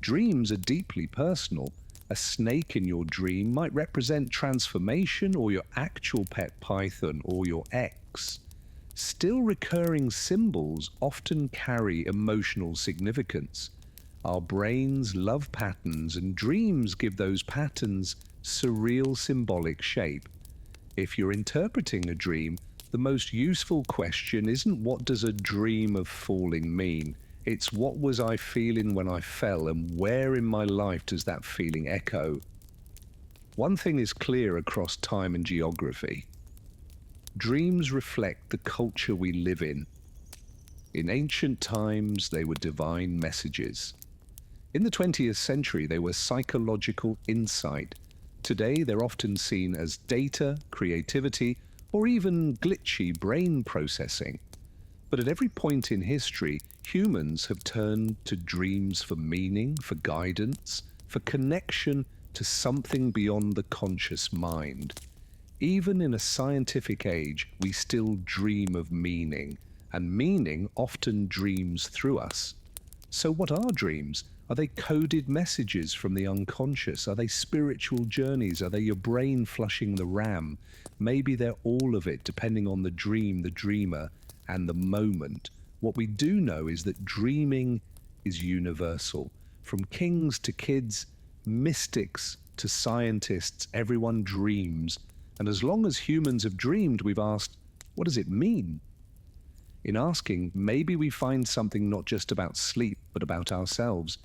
Dreams are deeply personal. A snake in your dream might represent transformation, or your actual pet python, or your ex. Still, recurring symbols often carry emotional significance. Our brains love patterns, and dreams give those patterns surreal symbolic shape. If you're interpreting a dream, the most useful question isn't what does a dream of falling mean? It's what was I feeling when I fell, and where in my life does that feeling echo? One thing is clear across time and geography. Dreams reflect the culture we live in. In ancient times, they were divine messages. In the 20th century, they were psychological insight. Today, they're often seen as data, creativity, or even glitchy brain processing. But at every point in history, humans have turned to dreams for meaning, for guidance, for connection to something beyond the conscious mind. Even in a scientific age, we still dream of meaning, and meaning often dreams through us. So what are dreams? Are they coded messages from the unconscious? Are they spiritual journeys? Are they your brain flushing the RAM? Maybe they're all of it, depending on the dream, the dreamer, and the moment. What we do know is that dreaming is universal. From kings to kids, mystics to scientists, everyone dreams. And as long as humans have dreamed, we've asked, what does it mean? In asking, maybe we find something not just about sleep, but about ourselves.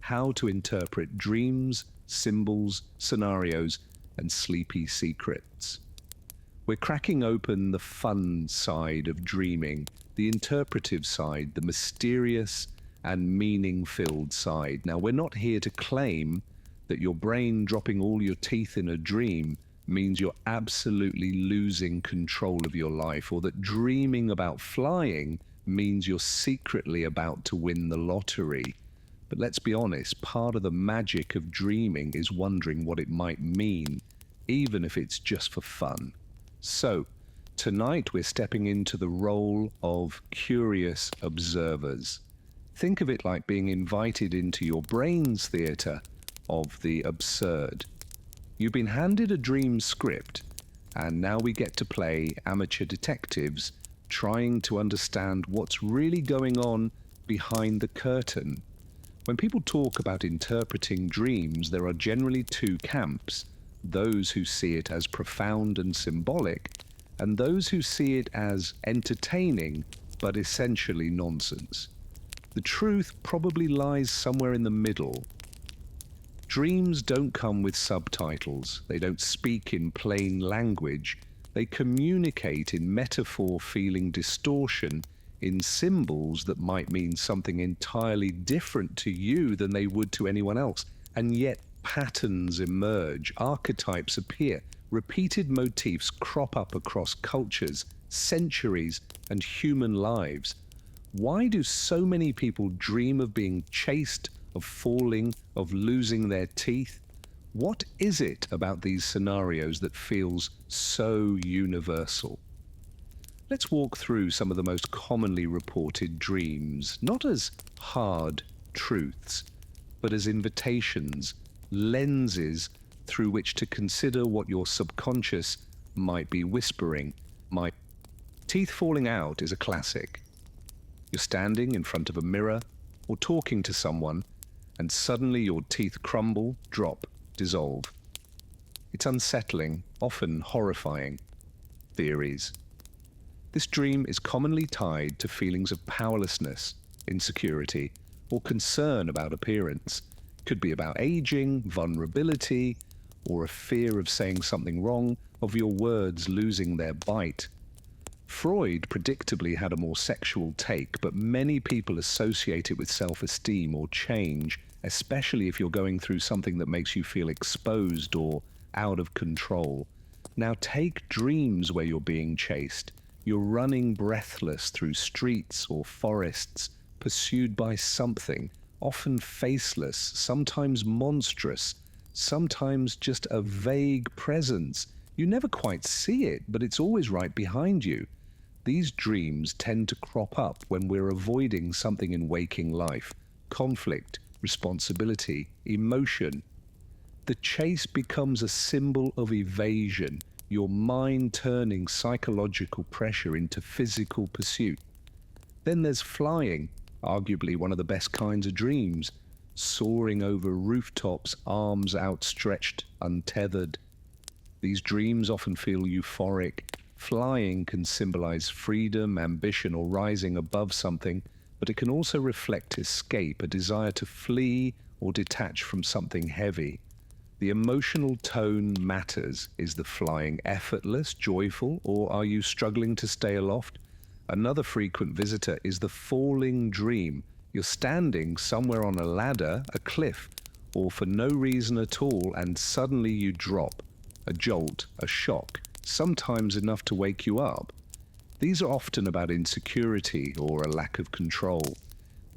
How to interpret dreams, symbols, scenarios, and sleepy secrets. We're cracking open the fun side of dreaming, the interpretive side, the mysterious and meaning-filled side. Now, we're not here to claim that your brain dropping all your teeth in a dream means you're absolutely losing control of your life, or that dreaming about flying means you're secretly about to win the lottery. But let's be honest, part of the magic of dreaming is wondering what it might mean, even if it's just for fun. So, tonight we're stepping into the role of curious observers. Think of it like being invited into your brain's theatre of the absurd. You've been handed a dream script, and now we get to play amateur detectives, trying to understand what's really going on behind the curtain. When people talk about interpreting dreams, there are generally two camps: those who see it as profound and symbolic, and those who see it as entertaining but essentially nonsense. The truth probably lies somewhere in the middle. Dreams don't come with subtitles. They don't speak in plain language. They communicate in metaphor, feeling distortion, in symbols that might mean something entirely different to you than they would to anyone else. And yet patterns emerge, archetypes appear, repeated motifs crop up across cultures, centuries, and human lives. Why do so many people dream of being chased, of falling, of losing their teeth? What is it about these scenarios that feels so universal? Let's walk through some of the most commonly reported dreams, not as hard truths, but as invitations, lenses through which to consider what your subconscious might be whispering. My teeth falling out is a classic. You're standing in front of a mirror or talking to someone, and suddenly your teeth crumble, drop, dissolve. It's unsettling, often horrifying. Theories. This dream is commonly tied to feelings of powerlessness, insecurity, or concern about appearance. Could be about aging, vulnerability, or a fear of saying something wrong, of your words losing their bite. Freud predictably had a more sexual take, but many people associate it with self-esteem or change, especially if you're going through something that makes you feel exposed or out of control. Now take dreams where you're being chased. You're running breathless through streets or forests, pursued by something, often faceless, sometimes monstrous, sometimes just a vague presence. You never quite see it, but it's always right behind you. These dreams tend to crop up when we're avoiding something in waking life: conflict, responsibility, emotion. The chase becomes a symbol of evasion, your mind turning psychological pressure into physical pursuit. Then there's flying, arguably one of the best kinds of dreams, soaring over rooftops, arms outstretched, untethered. These dreams often feel euphoric. Flying can symbolize freedom, ambition, or rising above something, but it can also reflect escape, a desire to flee or detach from something heavy. The emotional tone matters. Is the flying effortless, joyful, or are you struggling to stay aloft? Another frequent visitor is the falling dream. You're standing somewhere on a ladder, a cliff, or for no reason at all, and suddenly you drop. A jolt, a shock, sometimes enough to wake you up. These are often about insecurity or a lack of control.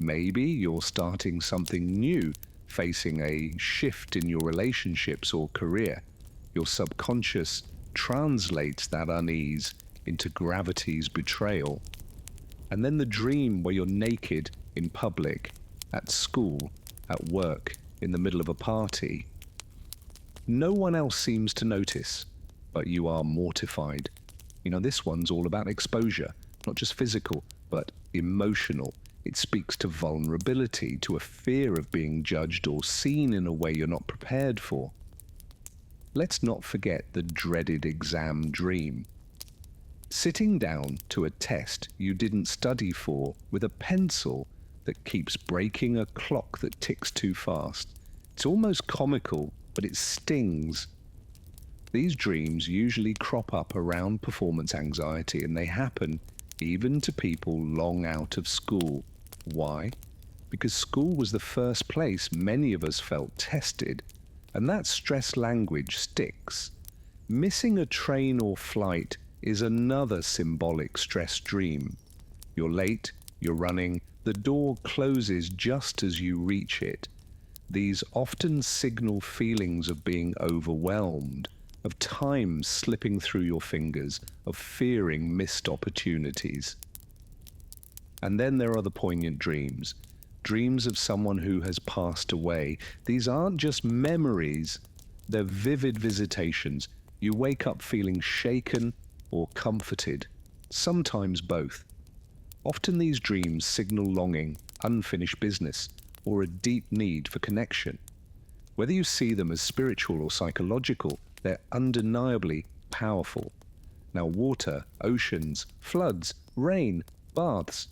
Maybe you're starting something new, facing a shift in your relationships or career. Your subconscious translates that unease into gravity's betrayal. And then the dream where you're naked in public, at school, at work, in the middle of a party. No one else seems to notice, but you are mortified. This one's all about exposure, not just physical, but emotional. It speaks to vulnerability, to a fear of being judged or seen in a way you're not prepared for. Let's not forget the dreaded exam dream. Sitting down to a test you didn't study for with a pencil that keeps breaking a clock that ticks too fast. It's almost comical, but it stings. These dreams usually crop up around performance anxiety, and they happen even to people long out of school. Why? Because school was the first place many of us felt tested, and that stress language sticks. Missing a train or flight is another symbolic stress dream. You're late, you're running, the door closes just as you reach it. These often signal feelings of being overwhelmed, of time slipping through your fingers, of fearing missed opportunities. And then there are the poignant dreams. Dreams of someone who has passed away. These aren't just memories, they're vivid visitations. You wake up feeling shaken or comforted, sometimes both. Often these dreams signal longing, unfinished business, or a deep need for connection. Whether you see them as spiritual or psychological, they're undeniably powerful. Now, water, oceans, floods, rain, baths.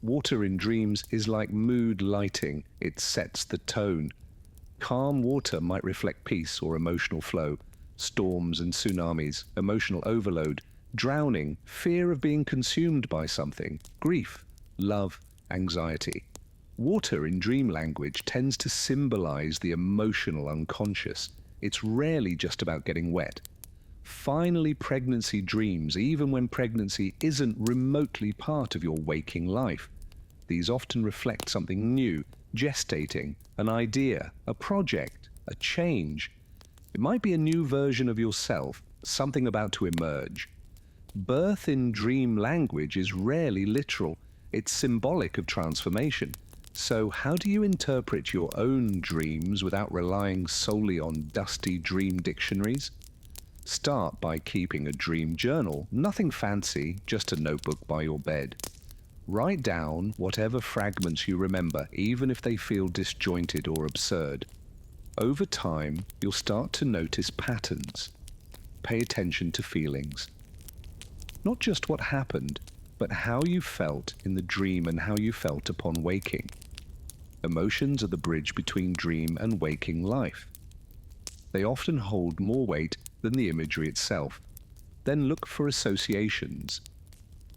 Water in dreams is like mood lighting. It sets the tone. Calm water might reflect peace or emotional flow. Storms and tsunamis, emotional overload, drowning, fear of being consumed by something, grief, love, anxiety. Water in dream language tends to symbolize the emotional unconscious. It's rarely just about getting wet. Finally, pregnancy dreams, even when pregnancy isn't remotely part of your waking life. These often reflect something new, gestating, an idea, a project, a change. It might be a new version of yourself, something about to emerge. Birth in dream language is rarely literal. It's symbolic of transformation. So how do you interpret your own dreams without relying solely on dusty dream dictionaries? Start by keeping a dream journal. Nothing fancy, just a notebook by your bed. Write down whatever fragments you remember, even if they feel disjointed or absurd. Over time, you'll start to notice patterns. Pay attention to feelings. Not just what happened, but how you felt in the dream and how you felt upon waking. Emotions are the bridge between dream and waking life. They often hold more weight than the imagery itself. Then look for associations.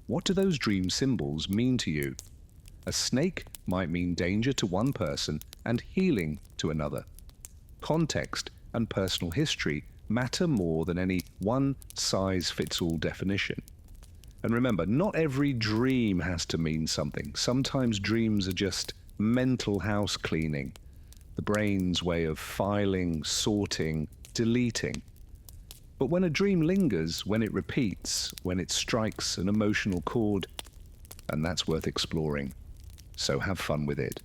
What do those dream symbols mean to you? A snake might mean danger to one person and healing to another. Context and personal history matter more than any one-size-fits-all definition. And remember, not every dream has to mean something. Sometimes dreams are just mental house cleaning, the brain's way of filing, sorting, deleting. But when a dream lingers, when it repeats, when it strikes an emotional chord, and that's worth exploring. So have fun with it.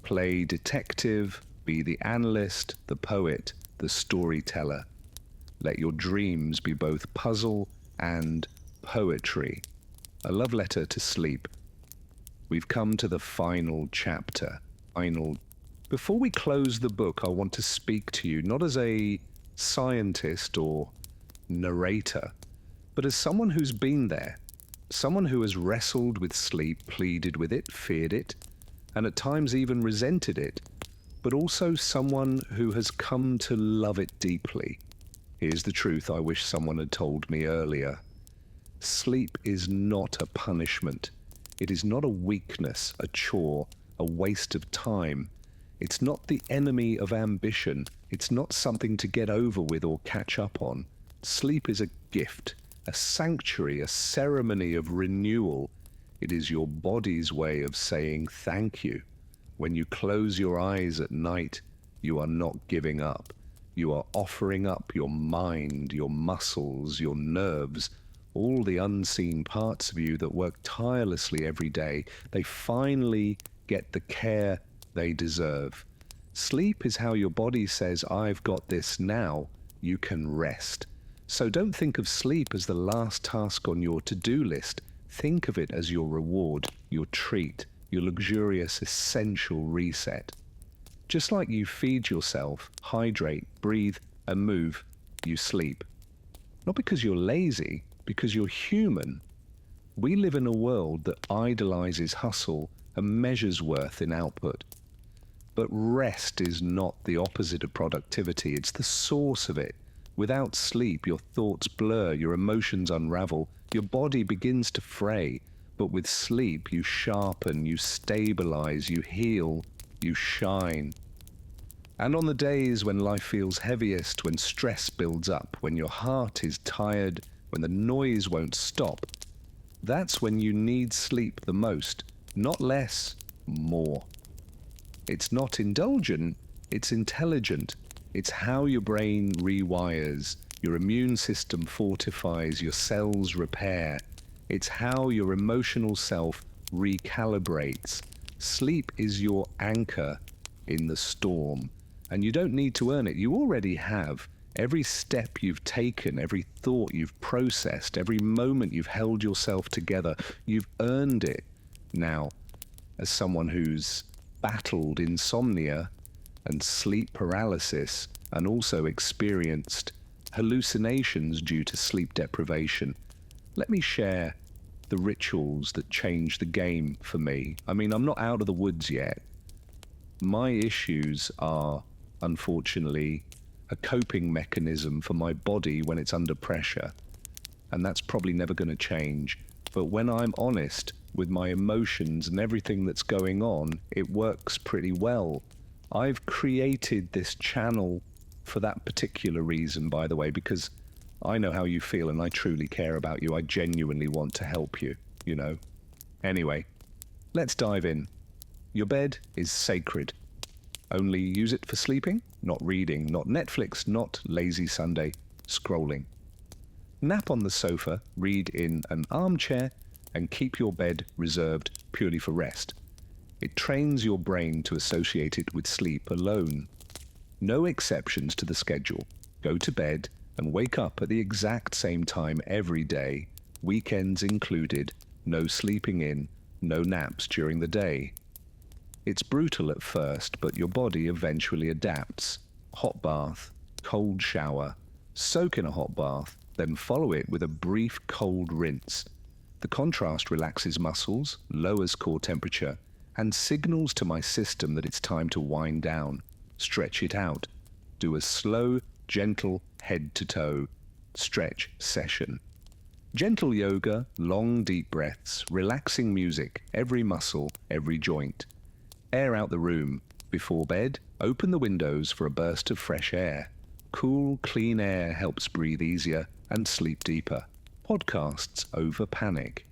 Play detective, be the analyst, the poet, the storyteller. Let your dreams be both puzzle and poetry. A love letter to sleep. We've come to the final chapter. Before we close the book, I want to speak to you not as a scientist or narrator, but as someone who's been there, someone who has wrestled with sleep, pleaded with it, feared it, and at times even resented it, but also someone who has come to love it deeply. Here's the truth I wish someone had told me earlier. Sleep is not a punishment. It is not a weakness, a chore, a waste of time. It's not the enemy of ambition. It's not something to get over with or catch up on. Sleep is a gift, a sanctuary, a ceremony of renewal. It is your body's way of saying thank you. When you close your eyes at night, you are not giving up. You are offering up your mind, your muscles, your nerves, all the unseen parts of you that work tirelessly every day. They finally get the care they deserve. Sleep is how your body says, I've got this now, you can rest. So don't think of sleep as the last task on your to-do list. Think of it as your reward, your treat, your luxurious essential reset. Just like you feed yourself, hydrate, breathe, and move, you sleep. Not because you're lazy, because you're human. We live in a world that idolizes hustle and measures worth in output. But rest is not the opposite of productivity, it's the source of it. Without sleep, your thoughts blur, your emotions unravel, your body begins to fray. But with sleep, you sharpen, you stabilize, you heal, you shine. And on the days when life feels heaviest, when stress builds up, when your heart is tired, when the noise won't stop, that's when you need sleep the most. Not less, more. It's not indulgent, it's intelligent. It's how your brain rewires, your immune system fortifies, your cells repair. It's how your emotional self recalibrates. Sleep is your anchor in the storm, and you don't need to earn it. You already have. Every step you've taken, every thought you've processed, every moment you've held yourself together, you've earned it. Now, as someone who's battled insomnia and sleep paralysis and also experienced hallucinations due to sleep deprivation, let me share the rituals that changed the game for me. I mean, I'm not out of the woods yet. My issues are, unfortunately, a coping mechanism for my body when it's under pressure. And that's probably never going to change. But when I'm honest with my emotions and everything that's going on, it works pretty well. I've created this channel for that particular reason, by the way, because I know how you feel and I truly care about you. I genuinely want to help you, you know. Anyway, let's dive in. Your bed is sacred. Only use it for sleeping, not reading, not Netflix, not lazy Sunday scrolling. Nap on the sofa, read in an armchair, and keep your bed reserved purely for rest. It trains your brain to associate it with sleep alone. No exceptions to the schedule. Go to bed and wake up at the exact same time every day, weekends included, no sleeping in, no naps during the day. It's brutal at first, but your body eventually adapts. Hot bath, cold shower, soak in a hot bath, then follow it with a brief cold rinse. The contrast relaxes muscles, lowers core temperature, and signals to my system that it's time to wind down. Stretch it out. Do a slow, gentle head-to-toe stretch session. Gentle yoga, long deep breaths, relaxing music, every muscle, every joint. Air out the room. Before bed, open the windows for a burst of fresh air. Cool, clean air helps breathe easier and sleep deeper. Podcasts over panic.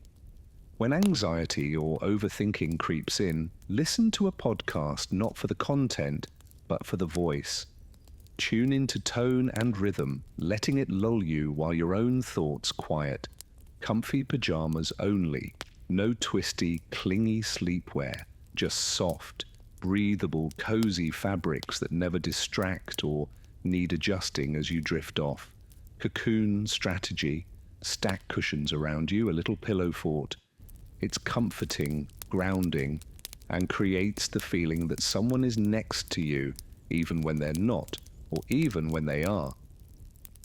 When anxiety or overthinking creeps in, listen to a podcast not for the content, but for the voice. Tune into tone and rhythm, letting it lull you while your own thoughts quiet. Comfy pajamas only. No twisty, clingy sleepwear. Just soft, breathable, cozy fabrics that never distract or need adjusting as you drift off. Cocoon strategy. Stack cushions around you, a little pillow fort. It's comforting, grounding, and creates the feeling that someone is next to you, even when they're not, or even when they are.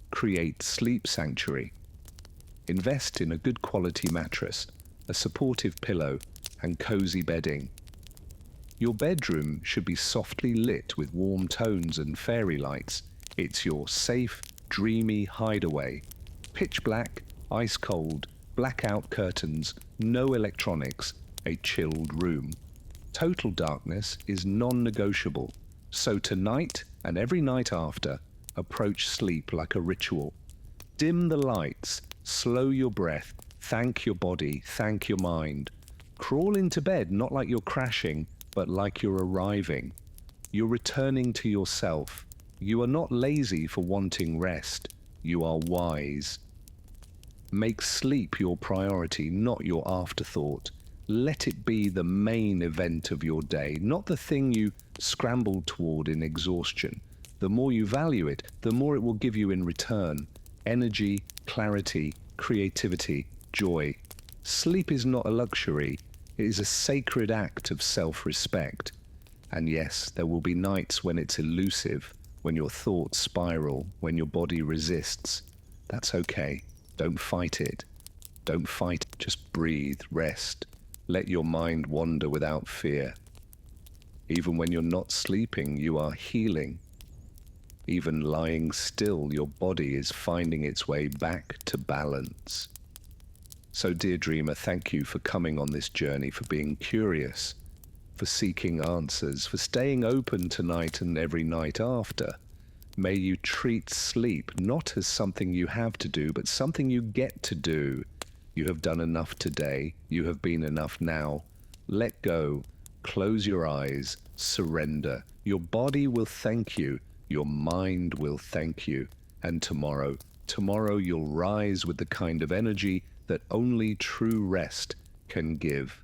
Create sleep sanctuary. Invest in a good quality mattress, a supportive pillow, and cozy bedding. Your bedroom should be softly lit with warm tones and fairy lights. It's your safe, dreamy hideaway. Pitch black, ice cold, blackout curtains, no electronics, a chilled room. Total darkness is non-negotiable. So tonight and every night after, approach sleep like a ritual. Dim the lights, slow your breath, thank your body, thank your mind. Crawl into bed not like you're crashing, but like you're arriving. You're returning to yourself. You are not lazy for wanting rest. You are wise. Make sleep your priority, not your afterthought. Let it be the main event of your day, not the thing you scramble toward in exhaustion. The more you value it, the more it will give you in return. Energy, clarity, creativity, joy. Sleep is not a luxury. It is a sacred act of self-respect. And yes, there will be nights when it's elusive, when your thoughts spiral, when your body resists. That's okay. Don't fight it. Don't fight it. Just breathe, rest. Let your mind wander without fear. Even when you're not sleeping, you are healing. Even lying still, your body is finding its way back to balance. So, dear dreamer, thank you for coming on this journey, for being curious, for seeking answers, for staying open tonight and every night after. May you treat sleep not as something you have to do, but something you get to do. You have done enough today. You have been enough now. Let go. Close your eyes. Surrender. Your body will thank you. Your mind will thank you. And tomorrow you'll rise with the kind of energy that only true rest can give.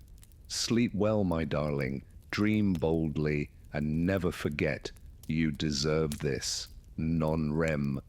Sleep well, my darling. Dream boldly and never forget you deserve this. Non-REM